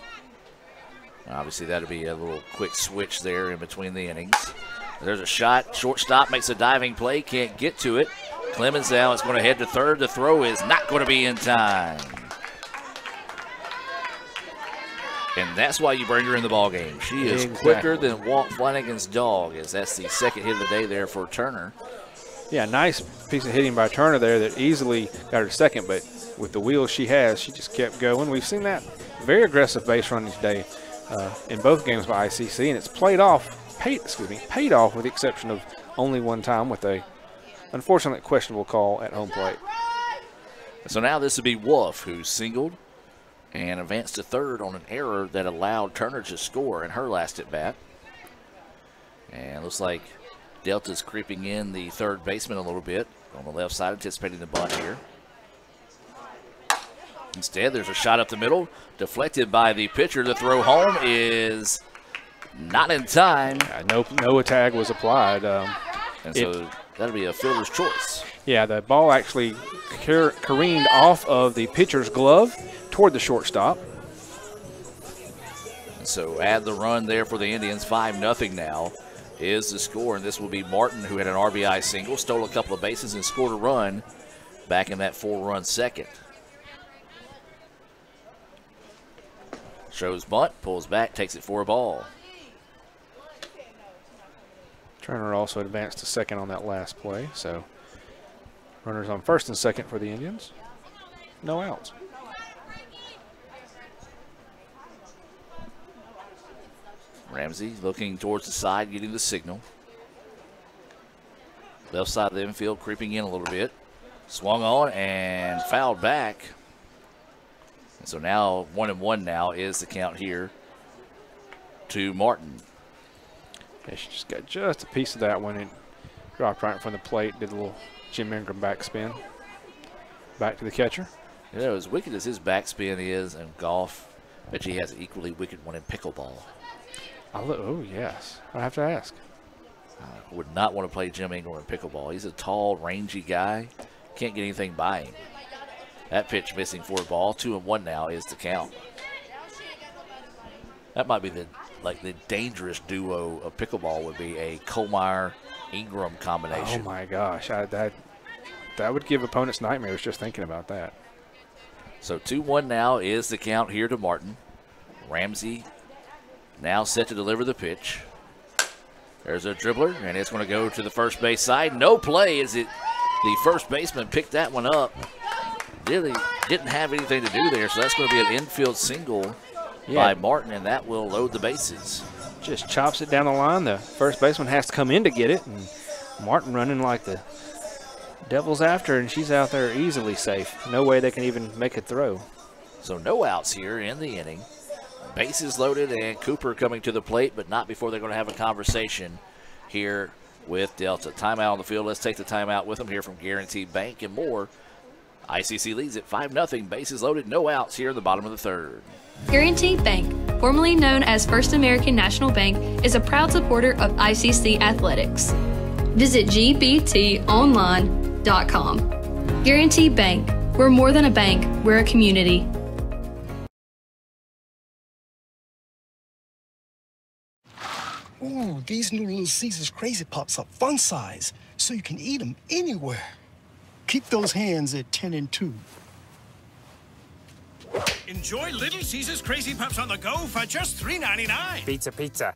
Obviously, that'll be a little quick switch there in between the innings. There's a shot. Shortstop makes a diving play, can't get to it. Clemens now is going to head to third. The throw is not going to be in time. And that's why you bring her in the ball game. She is quicker than Walt Flanagan's dog, as that's the second hit of the day there for Turner. Yeah, nice piece of hitting by Turner there that easily got her second, but with the wheels she has, she just kept going. We've seen that very aggressive base running today in both games by ICC, and it's paid off with the exception of only one time with a unfortunately questionable call at home plate. So now this would be Wolf, who singled and advanced to third on an error that allowed Turner to score in her last at bat. And looks like Delta's creeping in the third baseman a little bit on the left side, anticipating the bunt here. Instead, there's a shot up the middle, deflected by the pitcher. The throw home is not in time. No tag was applied. And so that'll be a fielder's choice. Yeah, the ball actually careened off of the pitcher's glove toward the shortstop. And so add the run there for the Indians. 5-0 now is the score. And this will be Martin, who had an RBI single, stole a couple of bases, and scored a run back in that 4-run second. Shows bunt, pulls back, takes it for a ball. Turner also advanced to second on that last play, so runners on first and second for the Indians. No outs. Ramsey looking towards the side, getting the signal. Left side of the infield creeping in a little bit. Swung on and fouled back. And so now 1-1 now is the count here to Martin. Yeah, she just got just a piece of that one and dropped right in front of the plate, did a little Jim Ingram backspin. Back to the catcher. You know, as wicked as his backspin is in golf, I bet he has an equally wicked one in pickleball. Oh, yes. I have to ask. I would not want to play Jim Ingram in pickleball. He's a tall, rangy guy. Can't get anything by him. That pitch missing for a ball. 2-1 now is the count. That might be the dangerous duo of pickleball would be a Kohlmeyer-Ingram combination. Oh, my gosh. That would give opponents nightmares just thinking about that. So 2-1 now is the count here to Martin. Ramsey now set to deliver the pitch. There's a dribbler, and it's going to go to the first base side. No play as the first baseman picked that one up. Really didn't have anything to do there, so that's going to be an infield single by Martin, and that will load the bases. Just chops it down the line. The first baseman has to come in to get it, and Martin running like the devil's after, and she's out there easily safe. No way they can even make a throw. So no outs here in the inning. Bases loaded, and Cooper coming to the plate, but not before they're going to have a conversation here with Delta. Timeout on the field. Let's take the timeout with them here from Guaranteed Bank and more. ICC leads at 5-0. Bases loaded, no outs here in the bottom of the third. Guaranteed Bank, formerly known as First American National Bank, is a proud supporter of ICC athletics. Visit gbtonline.com. Guaranteed Bank, we're more than a bank, we're a community. Ooh, these new Little Caesars Crazy Pops are fun size, so you can eat them anywhere. Keep those hands at 10 and 2. Enjoy Little Caesars Crazy Pups on the go for just $3.99. Pizza, pizza.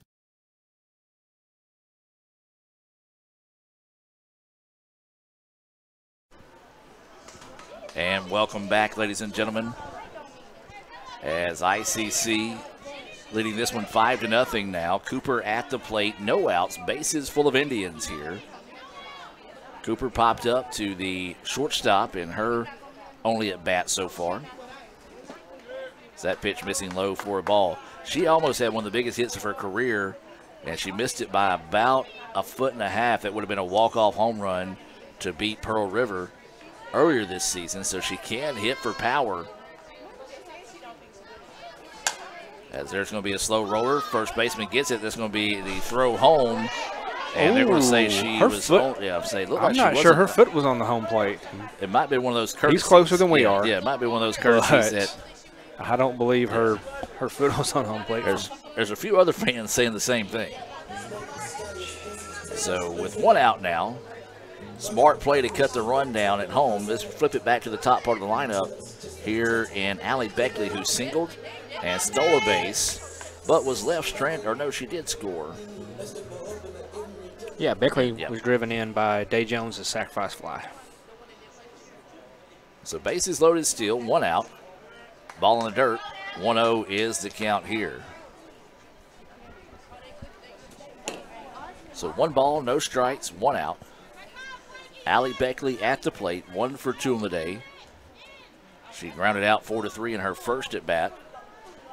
And welcome back, ladies and gentlemen, as ICC leading this one 5-0 now. Cooper at the plate, no outs, bases full of Indians here. Cooper popped up to the shortstop in her only at bat so far. That pitch missing low for a ball. She almost had one of the biggest hits of her career, and she missed it by about 1.5 feet. That would have been a walk-off home run to beat Pearl River earlier this season, so she can hit for power. As there's going to be a slow roller. First baseman gets it. That's going to be the throw home. And they're going to say she was foot. I'm not sure her foot was on the home plate. It might be one of those courtesies. He's closer than we are. Yeah, it might be one of those courtesies that I don't believe her foot was on home plate. There's a few other fans saying the same thing. So with one out now, smart play to cut the run down at home. Let's flip it back to the top part of the lineup here in Allie Beckley, who singled and stole a base, but was left stranded. Or no, she did score. Yeah, Beckley was driven in by Day Jones' sacrifice fly. So bases loaded still, one out. Ball in the dirt. 1-0 is the count here. So 1 ball, no strikes, 1 out. Allie Beckley at the plate, 1 for 2 on the day. She grounded out 4-3 in her first at bat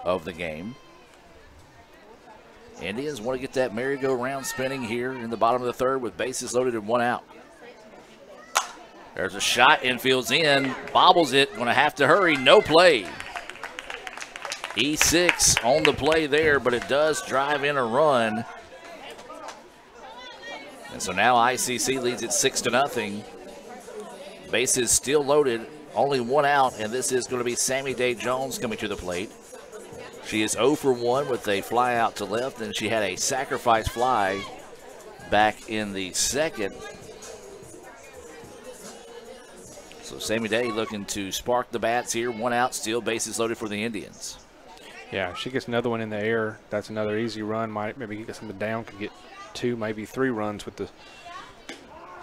of the game. Indians want to get that merry-go-round spinning here in the bottom of the third with bases loaded and 1 out. There's a shot, infield's in, bobbles it, going to have to hurry, no play. E6 on the play there, but it does drive in a run. And so now ICC leads it 6-0. Bases still loaded, only 1 out, and this is going to be Sammy Day Jones coming to the plate. She is 0 for 1 with a fly out to left, and she had a sacrifice fly back in the second. So Sammy Day looking to spark the bats here. 1 out, still bases loaded for the Indians. Yeah, if she gets another one in the air, that's another easy run. Might maybe get something down, could get 2, maybe 3 runs with the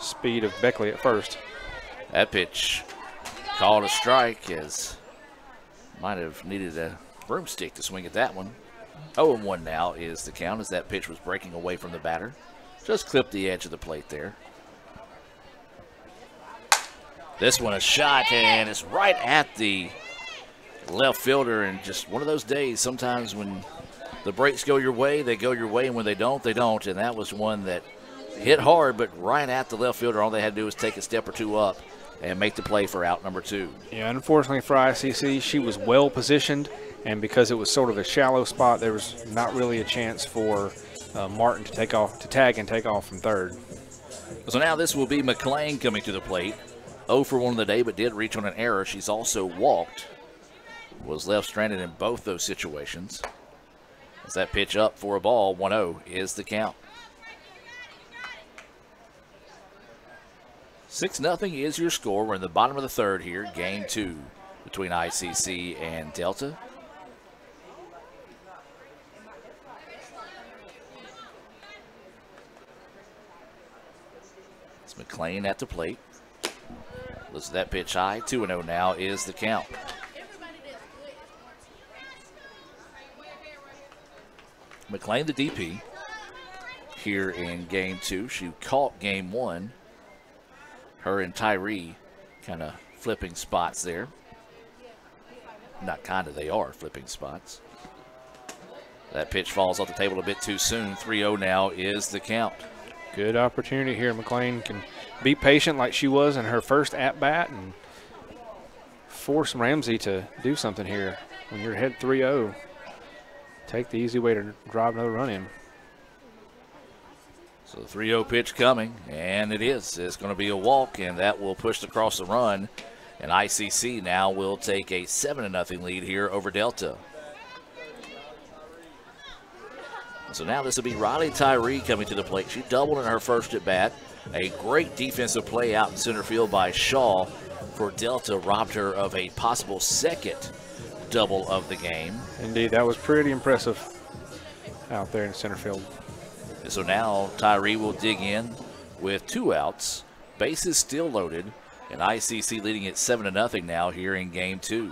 speed of Beckley at first. That pitch called a strike, as might have needed a broomstick to swing at that one. 0-1 now is the count as that pitch was breaking away from the batter. Just clipped the edge of the plate there. This one a shot, and it's right at the left fielder, and just one of those days sometimes when the breaks go your way, they go your way, and when they don't, they don't. And that was one that hit hard, but right at the left fielder. All they had to do was take a step or 2 up and make the play for out number 2. Yeah, unfortunately for ICC, she was well positioned, and because it was sort of a shallow spot, there was not really a chance for Martin to tag and take off from third. So now this will be McLean coming to the plate. 0 for 1 on the day, but did reach on an error. She's also walked. Was left stranded in both those situations. As that pitch up for a ball, 1-0 is the count. 6-0 is your score. We're in the bottom of the third here, game 2 between ICC and Delta. It's McLean at the plate. Listen to that pitch high. 2-0 now is the count. McLean, the DP, here in game 2. She caught game 1. Her and Tyree kind of flipping spots there. Not kind of, they are flipping spots. That pitch falls off the table a bit too soon. 3-0 now is the count. Good opportunity here. McLean can be patient like she was in her first at-bat and force Ramsey to do something here. When you're ahead 3-0, take the easy way to drive another run in. So the 3-0 pitch coming, and it is. It's going to be a walk, and that will push across the run. And ICC now will take a 7-0 lead here over Delta. So now this will be Riley Tyree coming to the plate. She doubled in her first at bat. A great defensive play out in center field by Shaw for Delta robbed her of a possible second double of the game. Indeed, that was pretty impressive out there in center field. And so now Tyree will dig in with 2 outs. Bases still loaded. And ICC leading it 7-0 now here in game 2.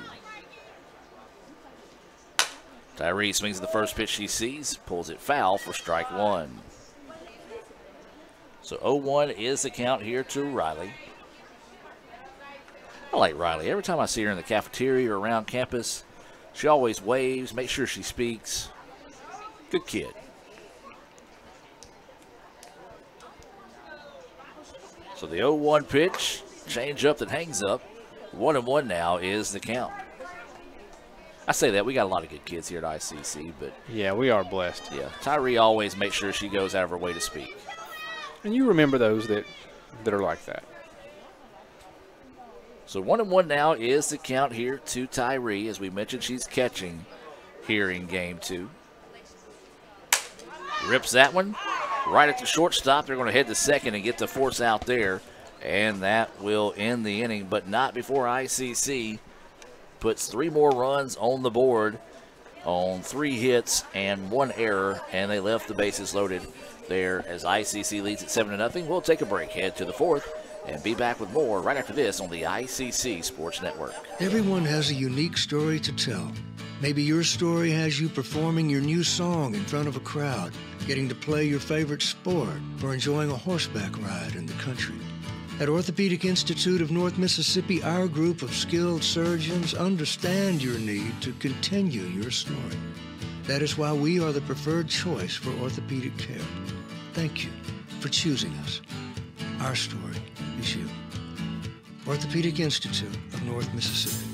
Tyree swings at the first pitch she sees, pulls it foul for strike 1. So 0-1 is the count here to Riley. I like Riley. Every time I see her in the cafeteria or around campus, she always waves, makes sure she speaks. Good kid. So the 0-1 pitch, change up that hangs up. 1-1 now is the count. I say that, we got a lot of good kids here at ICC, but yeah, we are blessed. Yeah, Tyree always makes sure she goes out of her way to speak. And you remember those that are like that. So 1-1 now is the count here to Tyree. As we mentioned, she's catching here in game 2. Rips that one right at the shortstop. They're going to head to second and get the force out there. And that will end the inning, but not before ICC puts 3 more runs on the board on 3 hits and 1 error, and they left the bases loaded there as ICC leads at 7-0. We'll take a break, head to the 4th, and be back with more right after this on the ICC Sports Network. Everyone has a unique story to tell. Maybe your story has you performing your new song in front of a crowd, getting to play your favorite sport, or enjoying a horseback ride in the country. At Orthopedic Institute of North Mississippi, our group of skilled surgeons understand your need to continue your story. That is why we are the preferred choice for orthopedic care. Thank you for choosing us. Our story is you. Orthopedic Institute of North Mississippi.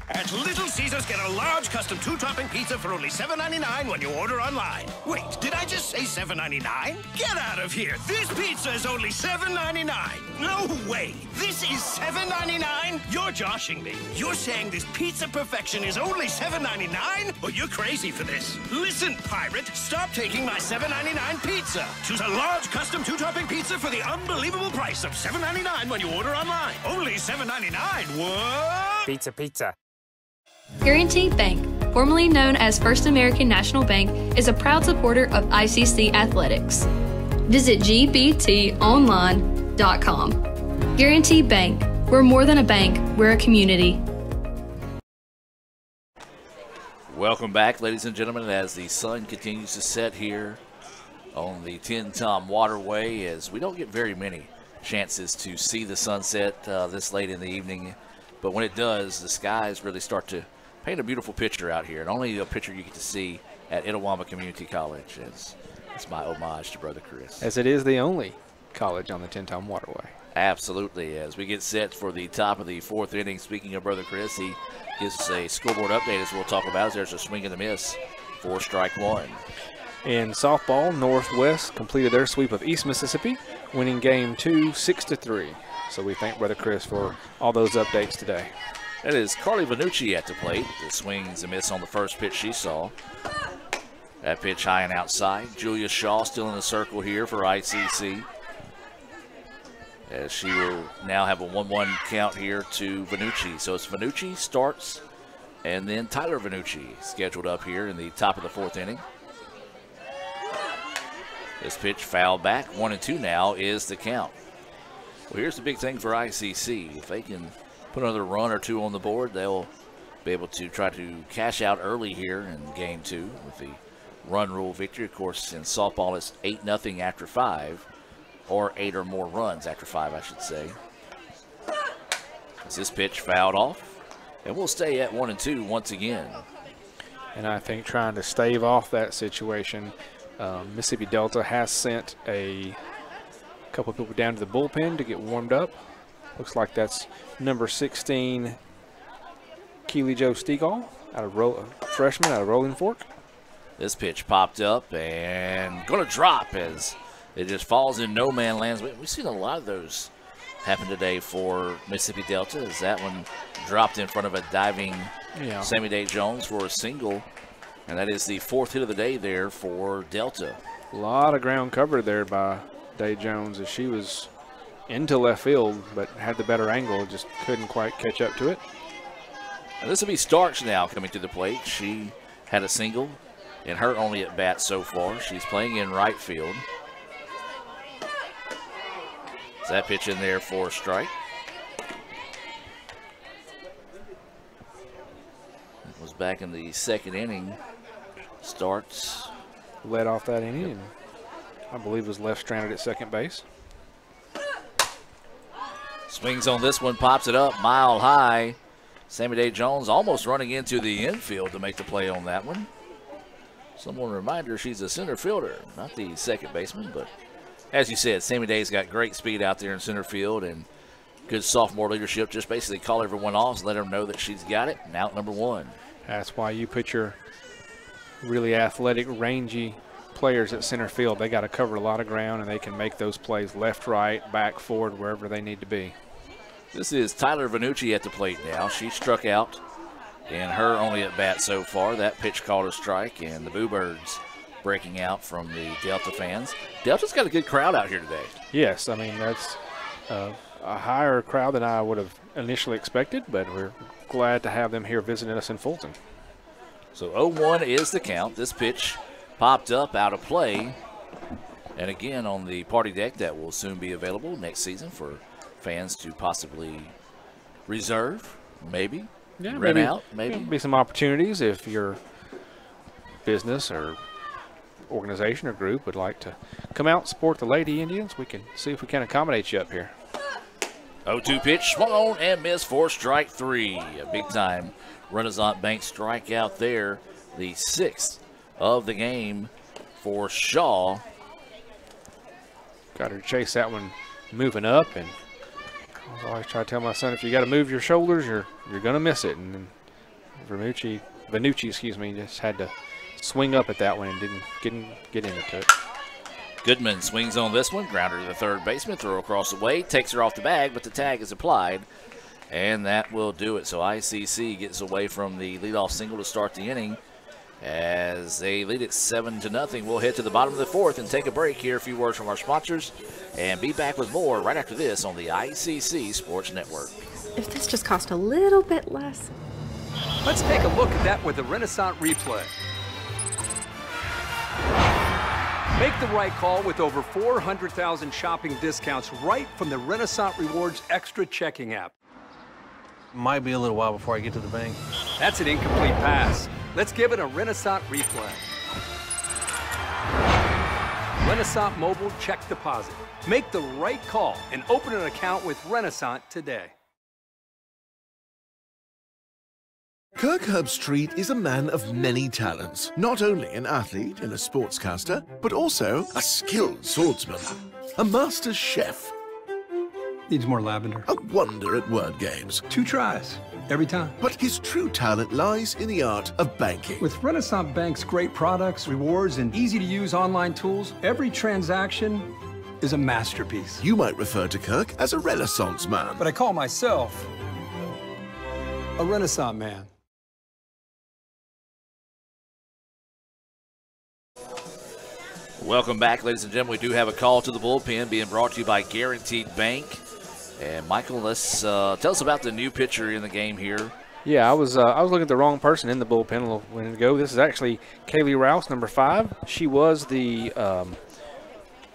At Little Caesars, get a large custom 2-topping pizza for only $7.99 when you order online. Wait, did I just say $7.99? Get out of here! This pizza is only $7.99. No way! This is $7.99? You're joshing me. You're saying this pizza perfection is only $7.99? Well, you're crazy for this. Listen, pirate, stop taking my $7.99 pizza. Choose a large custom 2-topping pizza for the unbelievable price of $7.99 when you order online. Only $7.99. What? Pizza, pizza. Guaranty Bank, formerly known as First American National Bank, is a proud supporter of ICC athletics. Visit gbtonline.com. Guaranty Bank, we're more than a bank, we're a community. Welcome back, ladies and gentlemen, as the sun continues to set here on the Tin Tom Waterway, as we don't get very many chances to see the sunset this late in the evening. But when it does, the skies really start to paint a beautiful picture out here, and only a picture you get to see at Itawamba Community College. It's my homage to Brother Chris. As it is the only college on the Tin Tom Waterway. Absolutely. As we get set for the top of the 4th inning, speaking of Brother Chris, he gives us a scoreboard update as we'll talk about. There's a swing and a miss for strike 1. In softball, Northwest completed their sweep of East Mississippi, winning game 2 6-3. So we thank Brother Chris for all those updates today. That is Carly Vanucci at the plate. The swings and miss on the first pitch she saw. That pitch high and outside. Julia Shaw still in the circle here for ICC, as she will now have a 1-1 count here to Vanucci. So it's Vanucci starts, and then Tyler Vanucci scheduled up here in the top of the 4th inning. This pitch fouled back. 1-2 now is the count. Well, here's the big thing for ICC. If they can put another run or 2 on the board, they'll be able to try to cash out early here in game 2 with the run rule victory. Of course, in softball, it's 8-0 after 5, or 8 or more runs after 5, I should say. As this pitch fouled off, and we'll stay at 1-2 once again. And I think trying to stave off that situation, Mississippi Delta has sent a couple of people down to the bullpen to get warmed up. Looks like that's number 16, Keely Joe Stegall, freshman out of Rolling Fork. This pitch popped up and going to drop as it just falls in no man lands. We've seen a lot of those happen today for Mississippi Delta, as that one dropped in front of a diving Sammy Day Jones for a single. And that is the 4th hit of the day there for Delta. A lot of ground covered there by Day Jones, as she was into left field but had the better angle, just couldn't quite catch up to it. And this will be Starks now coming to the plate. She had a single in her only at bat so far. She's playing in right field. Is that pitch in there for a strike? back in the second inning. Starts. Led off that inning, and I believe was left stranded at second base. Swings on this one, pops it up, mile high. Sammy Day Jones almost running into the infield to make the play on that one. Someone remind her she's a center fielder, not the second baseman, but as you said, Sammy Day's got great speed out there in center field and good sophomore leadership. Just basically call everyone off and let them know that she's got it. And out number one. That's why you put your really athletic, rangy players at center field. They got to cover a lot of ground, and they can make those plays left, right, back, forward, wherever they need to be. This is Tyler Vanucci at the plate now. She struck out in her only at bat so far. That pitch called a strike, and the Boo Birds breaking out from the Delta fans. Delta's got a good crowd out here today. Yes, I mean, that's a higher crowd than I would have initially expected, but we're glad to have them here visiting us in Fulton. So 0-1 is the count. This pitch popped up out of play. And again, on the party deck, that will soon be available next season for fans to possibly reserve, maybe, rent out, maybe. Be some opportunities if your business or organization or group would like to come out and support the Lady Indians. We can see if we can accommodate you up here. 0-2 pitch, swung on and missed for strike three. A big-time Renaissance Bank strikeout there. The sixth of the game for Shaw. Got her to chase that one moving up, and I always try to tell my son, if you got to move your shoulders, you're going to miss it. And then Vanucci, just had to swing up at that one and didn't get into it. Goodman swings on this one, grounder to the third baseman, throw across the way, takes her off the bag, but the tag is applied, and that will do it. So ICC gets away from the leadoff single to start the inning as they lead it 7-0. We'll head to the bottom of the fourth and take a break, hear a few words from our sponsors, and be back with more right after this on the ICC Sports Network. If this just cost a little bit less. Let's take a look at that with the Renaissance replay. Make the right call with over 400,000 shopping discounts right from the Renaissance Rewards Extra Checking app. Might be a little while before I get to the bank. That's an incomplete pass. Let's give it a Renaissance replay. Renaissance Mobile Check Deposit. Make the right call and open an account with Renaissance today. Kirk Herbstreit is a man of many talents. Not only an athlete and a sportscaster, but also a skilled swordsman, a master chef. Needs more lavender. A wonder at word games. 2 tries, every time. But his true talent lies in the art of banking. With Renaissance Bank's great products, rewards, and easy-to-use online tools, every transaction is a masterpiece. You might refer to Kirk as a Renaissance man. But I call myself a Renaissance man. Welcome back, ladies and gentlemen. We do have a call to the bullpen being brought to you by Guaranteed Bank. And Michael, let's tell us about the new pitcher in the game here. Yeah, I was looking at the wrong person in the bullpen a little minute ago. This is actually Kaylee Rouse, number 5. She was the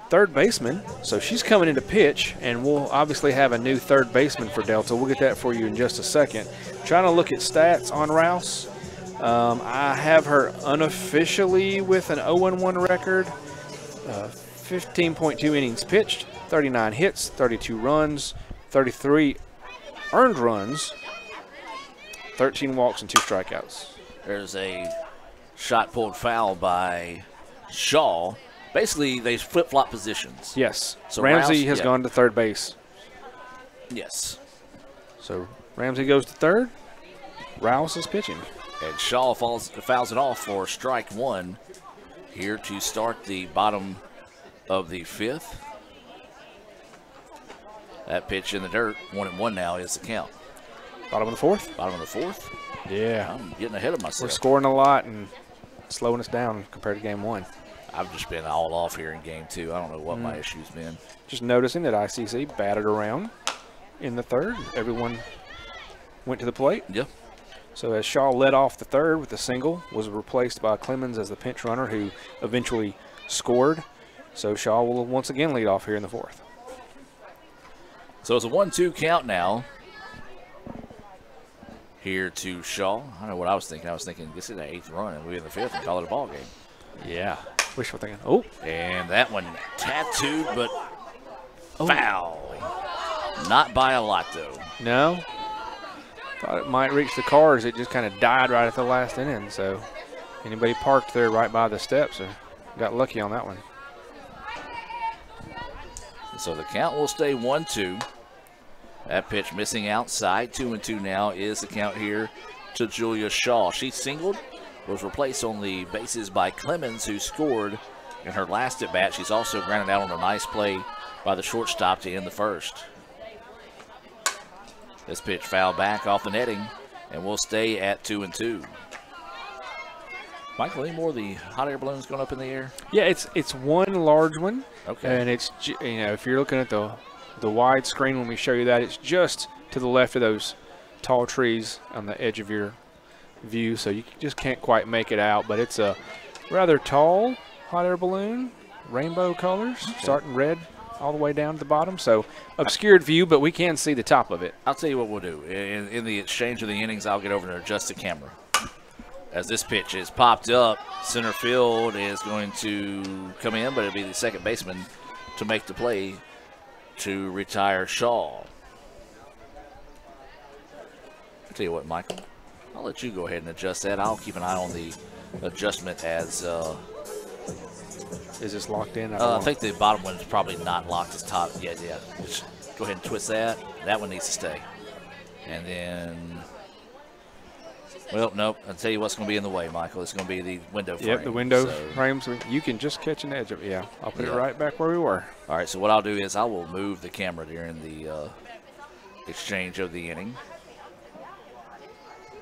third baseman, so she's coming in to pitch, and we'll obviously have a new third baseman for Delta. We'll get that for you in just a second. Trying to look at stats on Rouse. I have her unofficially with an 0-1 record. 15.2 innings pitched, 39 hits, 32 runs, 33 earned runs, 13 walks and 2 strikeouts. There's a shot pulled foul by Shaw. Basically, they flip-flop positions. Yes. So Ramsey Rouse, has gone to third base. Yes. So Ramsey goes to third. Rouse is pitching. And Shaw fouls it off for strike one here to start the bottom of the fifth. That pitch in the dirt, 1-1 now is the count. Bottom of the fourth? Bottom of the fourth. Yeah. I'm getting ahead of myself. We're scoring a lot and slowing us down compared to game 1. I've just been all off here in game 2. I don't know what my issue's been. Just noticing that ICC batted around in the third. Everyone went to the plate. Yep. So as Shaw led off the third with a single, was replaced by Clemens as the pinch runner who eventually scored. So Shaw will once again lead off here in the fourth. So it's a 1-2 count now here to Shaw. I don't know what I was thinking. I was thinking this is the 8th run, and we're in the 5th and call it a ball game. Yeah. Wishful thinking. Oh. And that one tattooed, but foul. Not by a lot, though. No. Thought it might reach the cars. It just kind of died right at the last inning. So anybody parked there right by the steps got lucky on that one. So the count will stay 1-2. That pitch missing outside. 2-2 now is the count here to Julia Shaw. She singled, was replaced on the bases by Clemens, who scored in her last at bat. She's also grounded out on a nice play by the shortstop to end the first. This pitch fouled back off the netting, and we'll stay at 2-2. Michael, any more of the hot air balloons going up in the air? Yeah, it's one large one. Okay. And it's, if you're looking at the wide screen when we show you that, it's just to the left of those tall trees on the edge of your view, so you just can't quite make it out. But it's a rather tall hot air balloon, rainbow colors, starting red all the way down to the bottom. So obscured view, but we can see the top of it. I'll tell you what we'll do. In the exchange of the innings, I'll get over and adjust the camera. As this pitch is popped up, center field is going to come in, but it'll be the second baseman to make the play to retire Shaw. I'll tell you what, Michael, I'll let you go ahead and adjust that. I'll keep an eye on the adjustment as is this locked in? I think the bottom one is probably not locked as top. Yeah. Just go ahead and twist that. That one needs to stay. And then, well, nope. I'll tell you what's going to be in the way, Michael. It's going to be the window frame. Yep, the window frame. So you can just catch an edge of it. Yeah, I'll put it right back where we were. All right, so what I'll do is I will move the camera during the exchange of the inning.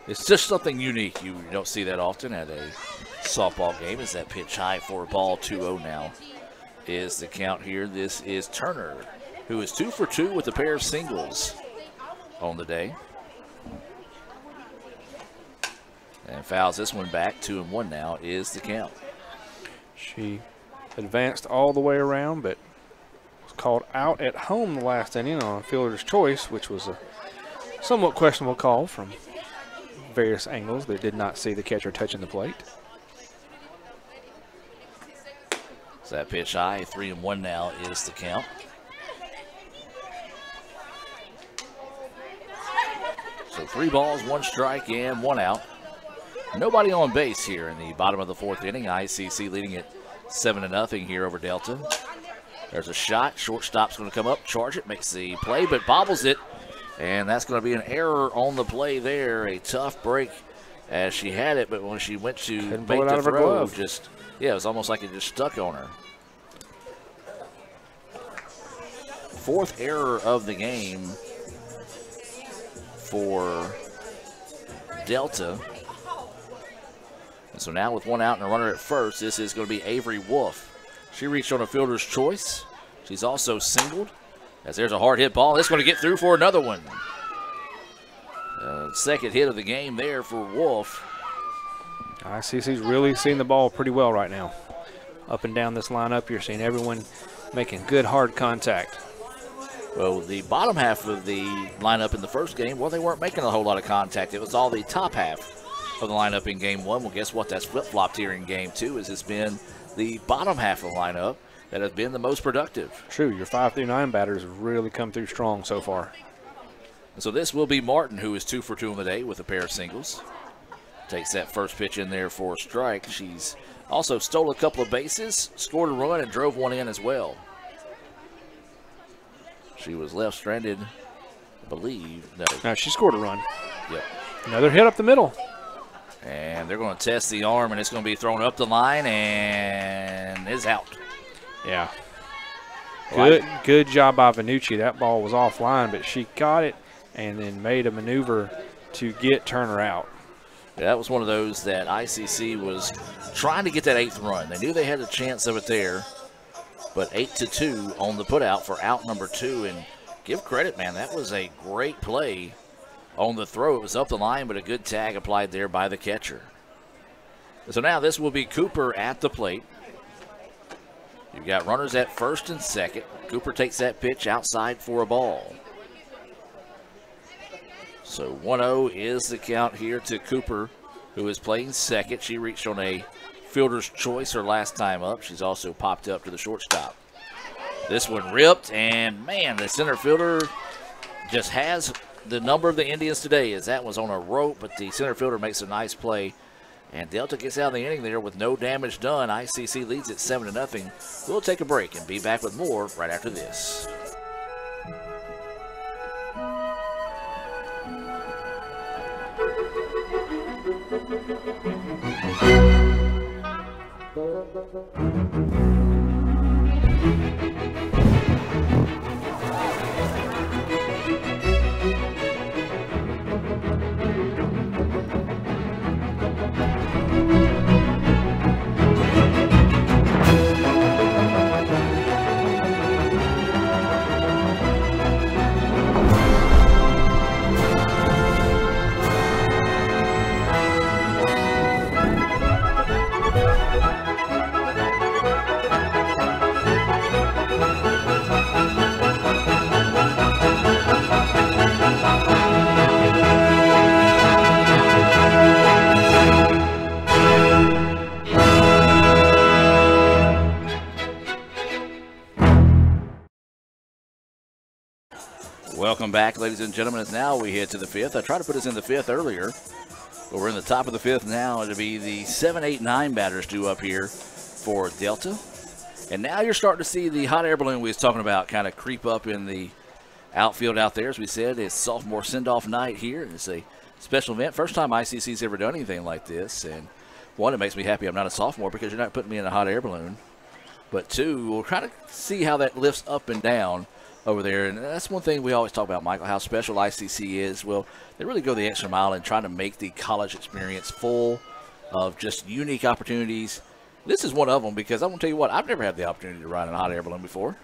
It's just something unique. You don't see that often at a softball game. Is that pitch high for a ball? 2-0 now is the count here. This is Turner, who is 2 for 2 with a pair of singles on the day. And fouls this one back. 2-1 now is the count. She advanced all the way around, but was called out at home the last inning on a fielder's choice, which was a somewhat questionable call from various angles, but did not see the catcher touching the plate. So that pitch high, 3-1 now is the count. So 3 balls, 1 strike, and 1 out. Nobody on base here in the bottom of the 4th inning. ICC leading it 7-0 here over Delta. There's a shot. Shortstop's going to come up, charge it, makes the play, but bobbles it. And that's going to be an error on the play there. A tough break as she had it, but when she went to make the throw, it was almost like it just stuck on her. 4th error of the game for Delta. And so now with 1 out and a runner at first, this is going to be Avery Wolf. She reached on a fielder's choice. She's also singled. As there's a hard hit ball, it's going to get through for another one. Second hit of the game there for Wolf. ICC's really seeing the ball pretty well right now. Up and down this lineup, you're seeing everyone making good hard contact. Well, the bottom half of the lineup in the first game, well, they weren't making a whole lot of contact. It was all the top half of the lineup in game 1. Well, guess what? That's flip-flopped here in game 2, as it's been the bottom half of the lineup that has been the most productive. True, your 5 through 9 batters have really come through strong so far. And so this will be Martin, who is 2 for 2 on the day with a pair of singles. Takes that first pitch in there for a strike. She's also stole a couple of bases, scored a run, and drove one in as well. She was left stranded, I believe. No, she scored a run. Yep. Another hit up the middle. And they're going to test the arm, and it's going to be thrown up the line and is out. Yeah. Good job by Vanucci. That ball was offline, but she got it and then made a maneuver to get Turner out. Yeah, that was one of those that ICC was trying to get that 8th run. They knew they had a chance of it there, but 8-2 on the putout for out number 2. And give credit, man, that was a great play on the throw. It was up the line, but a good tag applied there by the catcher. So now this will be Cooper at the plate. You've got runners at first and second. Cooper takes that pitch outside for a ball. So 1-0 is the count here to Cooper, who is playing second. She reached on a fielder's choice her last time up. She's also popped up to the shortstop. This one ripped, and man, the center fielder just has the number of the Indians today, as that was on a rope, but the center fielder makes a nice play. And Delta gets out of the inning there with no damage done. ICC leads it 7-0. We'll take a break and be back with more right after this. Welcome back, ladies and gentlemen, as now we head to the fifth. I tried to put us in the fifth earlier, but we're in the top of the fifth now. It'll be the 7, 8, 9 batters due up here for Delta. And now you're starting to see the hot air balloon we was talking about kind of creep up in the outfield out there. As we said, it's sophomore send-off night here. It's a special event. First time ICC's ever done anything like this. And one, it makes me happy I'm not a sophomore because you're not putting me in a hot air balloon. But two, we'll try to see how that lifts up and down over there. And that's one thing we always talk about, Michael, how special ICC is. Well, they really go the extra mile in trying to make the college experience full of just unique opportunities. This is one of them because I'm going to tell you what, I've never had the opportunity to ride in a hot air balloon before.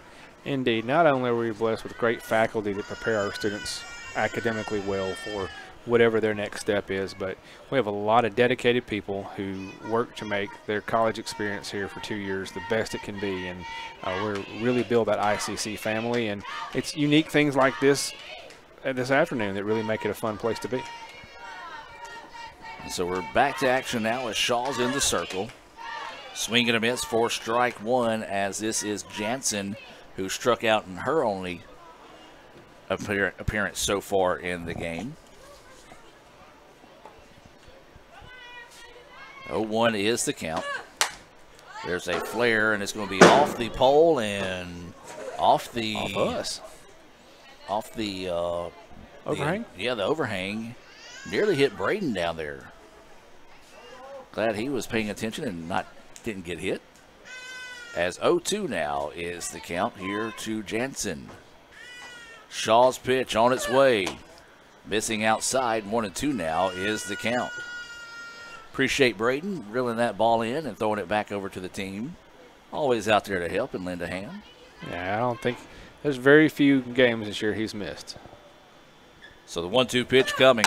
Indeed. Not only are we blessed with great faculty that prepare our students academically well for whatever their next step is, but we have a lot of dedicated people who work to make their college experience here for 2 years the best it can be, and we're really build that ICC family, and it's unique things like this afternoon that really make it a fun place to be. So we're back to action now as Shaw's in the circle. Swing and a miss for strike one, as this is Jansen, who struck out in her only appearance so far in the game. 0-1 is the count. There's a flare, and it's going to be off the pole and off the overhang. The overhang. Nearly hit Braden down there. Glad he was paying attention and didn't get hit. As 0-2 now is the count here to Jansen. Shaw's pitch on its way. Missing outside, 1-2 now is the count. Appreciate Braden reeling that ball in and throwing it back over to the team. Always out there to help and lend a hand. Yeah, I don't think there's very few games this year he's missed. So the 1-2 pitch coming.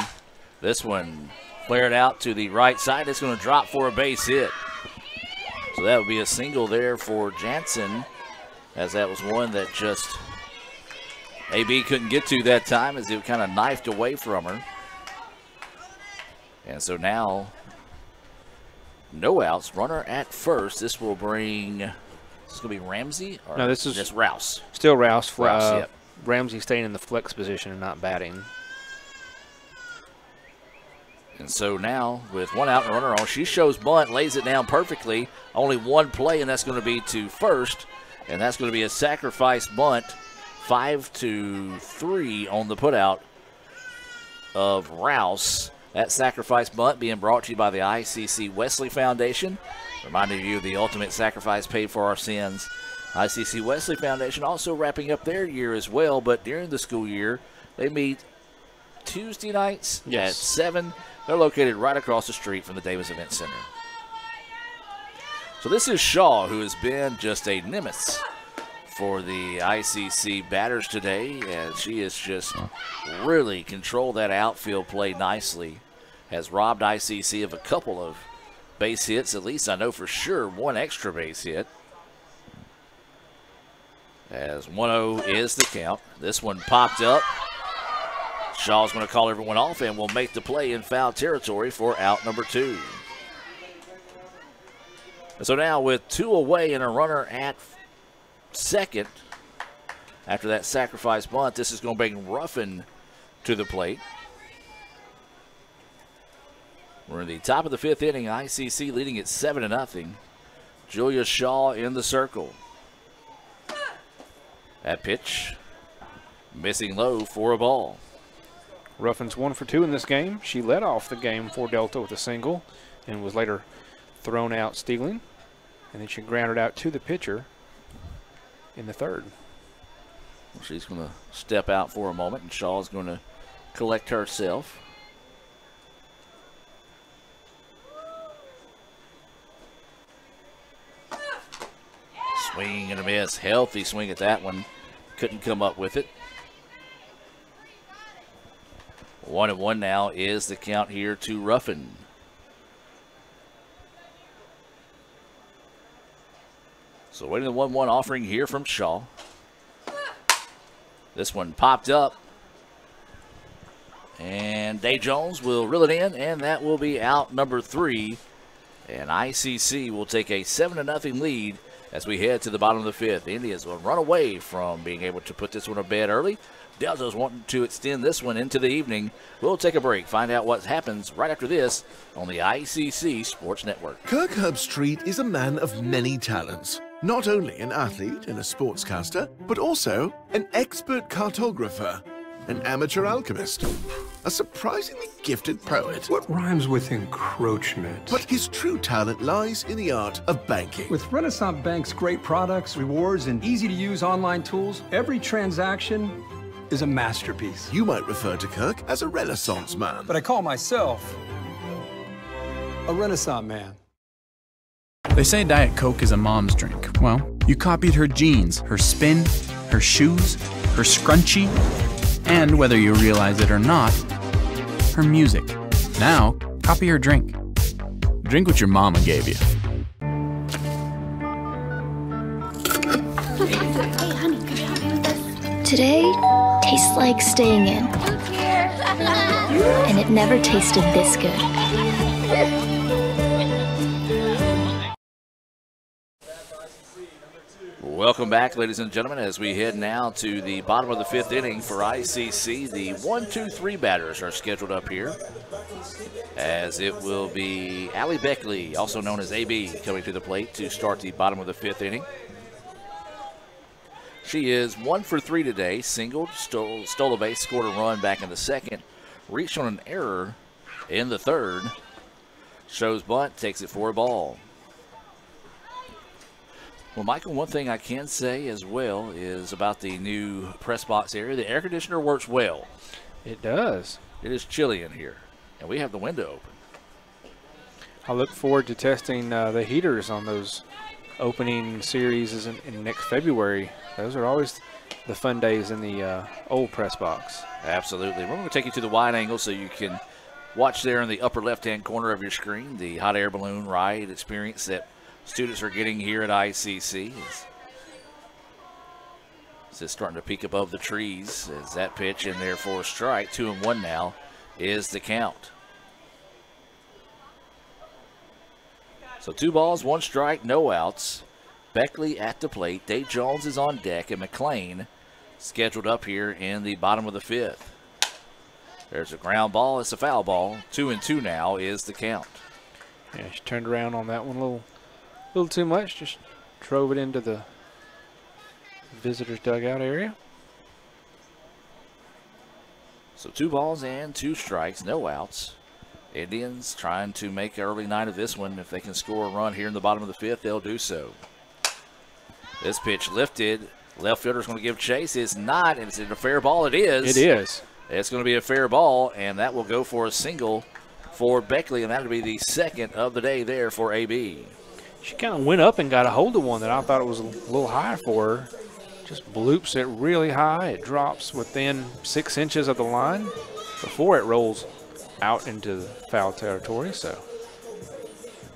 This one flared out to the right side. It's going to drop for a base hit. So that would be a single there for Jansen, as that was one that just AB couldn't get to that time as it kind of knifed away from her. And so now, no outs, runner at first. This will bring, this is going to be Ramsey? Or no, this is just Rouse. Still Rouse. Yep. Ramsey staying in the flex position and not batting. And so now, with one out and a runner on, she shows bunt, lays it down perfectly. Only one play, and that's going to be to first. And that's going to be a sacrifice bunt, 5-3 on the putout of Rouse. That sacrifice bunt being brought to you by the ICC Wesley Foundation. Reminding you of the ultimate sacrifice paid for our sins. ICC Wesley Foundation also wrapping up their year as well, but during the school year, they meet Tuesday nights at 7. They're located right across the street from the Davis Event Center. So this is Shaw, who has been just a nemesis for the ICC batters today, as she has just really controlled that outfield play nicely. Has robbed ICC of a couple of base hits, at least I know for sure one extra base hit. As 1-0 is the count. This one popped up. Shaw's going to call everyone off and will make the play in foul territory for out number 2. And so now with 2 away and a runner at second, after that sacrifice bunt, this is going to bring Ruffin to the plate. We're in the top of the 5th inning. ICC leading at 7-0. Julia Shaw in the circle. That pitch missing low for a ball. Ruffin's 1 for 2 in this game. She led off the game for Delta with a single and was later thrown out stealing. And then she grounded out to the pitcher in the 3rd. Well, she's going to step out for a moment, and Shaw's going to collect herself. Swing and a miss. Healthy swing at that one. Couldn't come up with it. 1-1 now is the count here to Ruffin. So waiting the 1-1 offering here from Shaw. This one popped up. And Day Jones will reel it in, and that will be out number 3. And ICC will take a 7-0 lead as we head to the bottom of the 5th. The Indians will run away from being able to put this one to bed early. Delta's wanting to extend this one into the evening. We'll take a break, find out what happens right after this on the ICC Sports Network. Kirk Herbstreit is a man of many talents. Not only an athlete and a sportscaster, but also an expert cartographer, an amateur alchemist, a surprisingly gifted poet. What rhymes with encroachment? But his true talent lies in the art of banking. With Renaissance Bank's great products, rewards, and easy-to-use online tools, every transaction is a masterpiece. You might refer to Kirk as a Renaissance man. But I call myself a Renaissance man. They say Diet Coke is a mom's drink. Well, you copied her jeans, her spin, her shoes, her scrunchie, and whether you realize it or not, her music. Now, copy her drink. Drink what your mama gave you. Hey, honey, could you help me with this? Today tastes like staying in. And it never tasted this good. Welcome back, ladies and gentlemen, as we head now to the bottom of the 5th inning for ICC. The 1-2-3 batters are scheduled up here, as it will be Allie Beckley, also known as AB, coming to the plate to start the bottom of the 5th inning. She is 1 for 3 today, singled, stole a base, scored a run back in the 2nd, reached on an error in the 3rd, shows bunt, takes it for a ball. Well, Michael, one thing I can say as well is about the new press box area. The air conditioner works well. It does. It is chilly in here, and we have the window open. I look forward to testing the heaters on those opening series in next February. Those are always the fun days in the old press box. Absolutely. We're going to take you to the wide angle so you can watch there in the upper left-hand corner of your screen the hot air balloon ride experience that students are getting here at ICC. It's just starting to peek above the trees as that pitch in there for a strike. 2-1 now is the count. So 2 balls, 1 strike, no outs. Beckley at the plate. Day Jones is on deck, and McLean scheduled up here in the bottom of the 5th. There's a ground ball. It's a foul ball. 2-2 now is the count. Yeah, she turned around on that one a little too much. Just drove it into the visitors' dugout area. So 2 balls and 2 strikes, no outs. Indians trying to make early night of this one. If they can score a run here in the bottom of the 5th, they'll do so. This pitch lifted. Left fielder's going to give chase. It's not. Is it a fair ball? It is. It is. It's going to be a fair ball, and that will go for a single for Beckley, and that'll be the 2nd of the day there for AB. She kind of went up and got a hold of one that I thought it was a little high for her. Just bloops it really high. It drops within 6 inches of the line before it rolls out into the foul territory. So,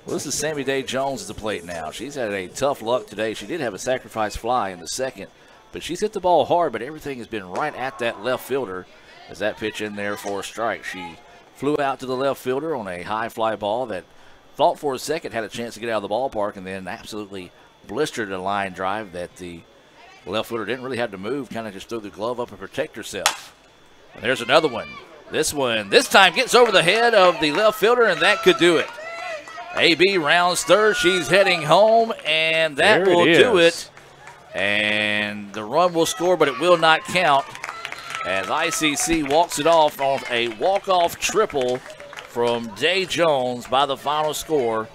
well, this is Sammy Day Jones at the plate now. She's had a tough luck today. She did have a sacrifice fly in the 2nd, but she's hit the ball hard, but everything has been right at that left fielder. as that pitch in there for a strike. She flew out to the left fielder on a high fly ball that thought for a second had a chance to get out of the ballpark, and then absolutely blistered a line drive that the left fielder didn't really have to move, kind of just threw the glove up and protect herself. And there's another one. This one, this time gets over the head of the left fielder, and that could do it. AB rounds third. She's heading home, and that will do it. And the run will score, but it will not count as ICC walks it off on a walk-off triple from Day Jones by the final score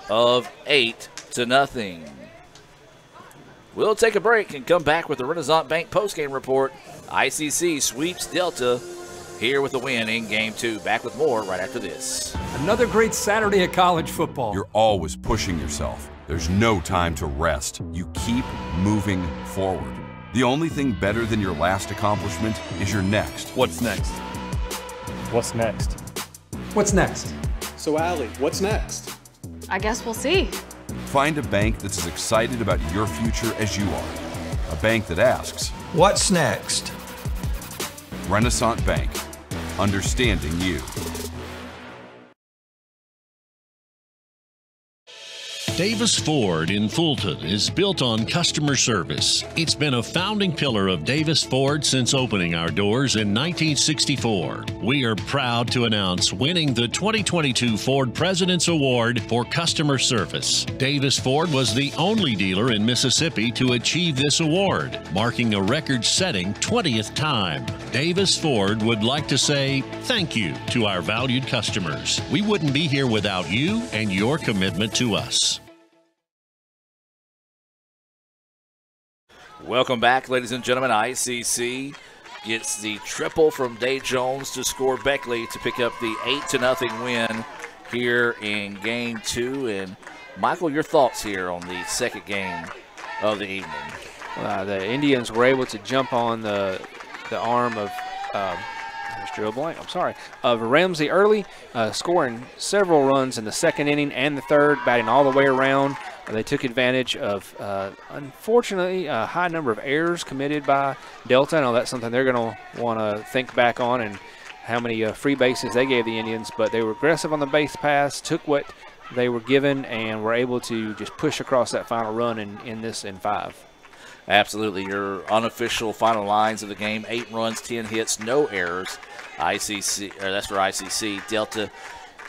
of 8-0. We'll take a break and come back with the Renaissance Bank postgame report. ICC sweeps Delta here with a win in Game 2. Back with more right after this. Another great Saturday of college football. You're always pushing yourself. There's no time to rest. You keep moving forward. The only thing better than your last accomplishment is your next. What's next? What's next? What's next? So, Allie, what's next? I guess we'll see. Find a bank that's as excited about your future as you are. A bank that asks, What's next? Renaissance Bank, understanding you. Davis Ford in Fulton is built on customer service. It's been a founding pillar of Davis Ford since opening our doors in 1964. We are proud to announce winning the 2022 Ford President's Award for customer service. Davis Ford was the only dealer in Mississippi to achieve this award, marking a record-setting 20th time. Davis Ford would like to say thank you to our valued customers. We wouldn't be here without you and your commitment to us. Welcome back, ladies and gentlemen. ICC gets the triple from Day Jones to score Beckley to pick up the 8-0 win here in Game 2. And, Michael, your thoughts here on the second game of the evening? The Indians were able to jump on the arm of of Ramsey early, scoring several runs in the second inning and the third, batting all the way around. They took advantage of, unfortunately, a high number of errors committed by Delta. I know that's something they're going to want to think back on, and how many free bases they gave the Indians. But they were aggressive on the base pass, took what they were given, and were able to just push across that final run and end this in 5. Absolutely. Your unofficial final lines of the game: 8 runs, 10 hits, no errors. ICC, or that's for ICC. Delta,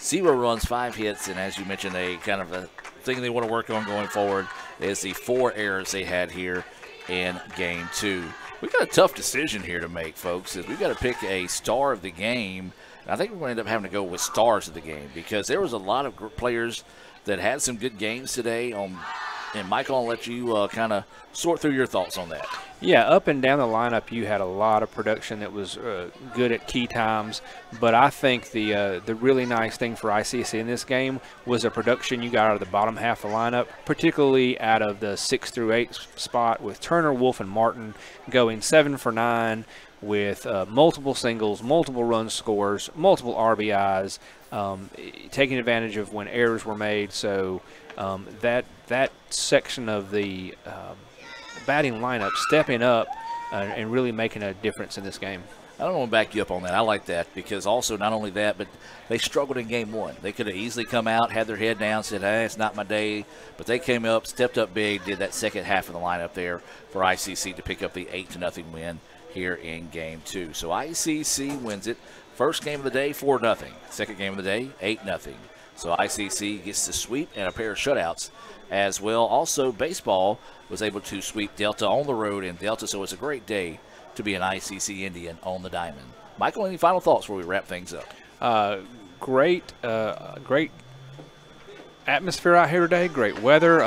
0 runs, 5 hits, and as you mentioned, a kind of a thing they want to work on going forward is the 4 errors they had here in Game 2. We've got a tough decision here to make, folks, is we've got to pick a star of the game. And I think we're going to end up having to go with stars of the game because there was a lot of players that had some good games today. And Michael, I'll let you kind of sort through your thoughts on that. Yeah, up and down the lineup, you had a lot of production that was good at key times. But I think the really nice thing for ICC in this game was the production you got out of the bottom half of the lineup, particularly out of the 6 through 8 spot with Turner, Wolf, and Martin going 7 for 9 with multiple singles, multiple run scores, multiple RBIs, taking advantage of when errors were made. So that section of the batting lineup stepping up and really making a difference in this game. I don't want to back you up on that. I like that because also not only that, but they struggled in Game 1. They could have easily come out, had their head down, said, hey, it's not my day. But they came up, stepped up big, did that second half of the lineup there for ICC to pick up the 8-0 win here in Game 2. So ICC wins it. First game of the day, 4-0. Second game of the day, 8-0. So ICC gets the sweep and a pair of shutouts as well. Also, baseball was able to sweep Delta on the road in Delta, so it's a great day to be an ICC Indian on the diamond. Michael, any final thoughts before we wrap things up? Great atmosphere out here today, great weather.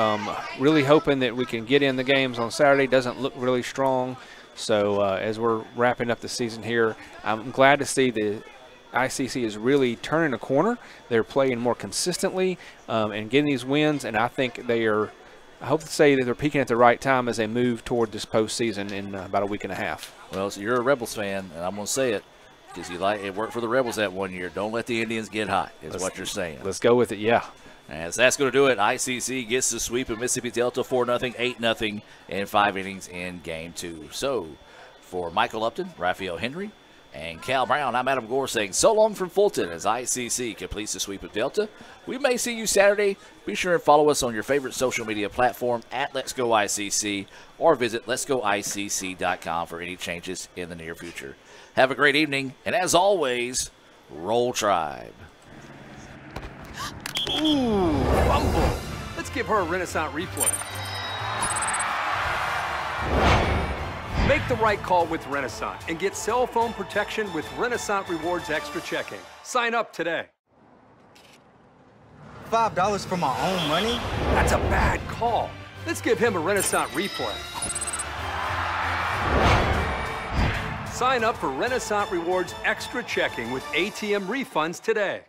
Really hoping that we can get in the games on Saturday. Doesn't look really strong. So as we're wrapping up the season here, I'm glad to see the ICC is really turning a corner. They're playing more consistently and getting these wins, and I think they are, I hope to say that they're peaking at the right time as they move toward this postseason in about a week and a half. Well, so you're a Rebels fan, and I'm going to say it because it worked for the Rebels that one year. Don't let the Indians get hot is what you're saying. Let's go with it, yeah. As that's going to do it, ICC gets the sweep of Mississippi Delta 4-0, 8-0 in 5 innings in Game 2. So for Michael Upton, Raphael Henry, And Cal Brown, I'm Adam Gore saying so long from Fulton as ICC completes the sweep of Delta. We may see you Saturday. Be sure and follow us on your favorite social media platform at Let's Go ICC or visit letsgoicc.com for any changes in the near future. Have a great evening, and as always, Roll Tribe. Ooh, fumble. Let's give her a Renaissance replay. Make the right call with Renaissance and get cell phone protection with Renaissance Rewards Extra Checking. Sign up today. $5 for my own money? That's a bad call. Let's give him a Renaissance replay. Sign up for Renaissance Rewards Extra Checking with ATM refunds today.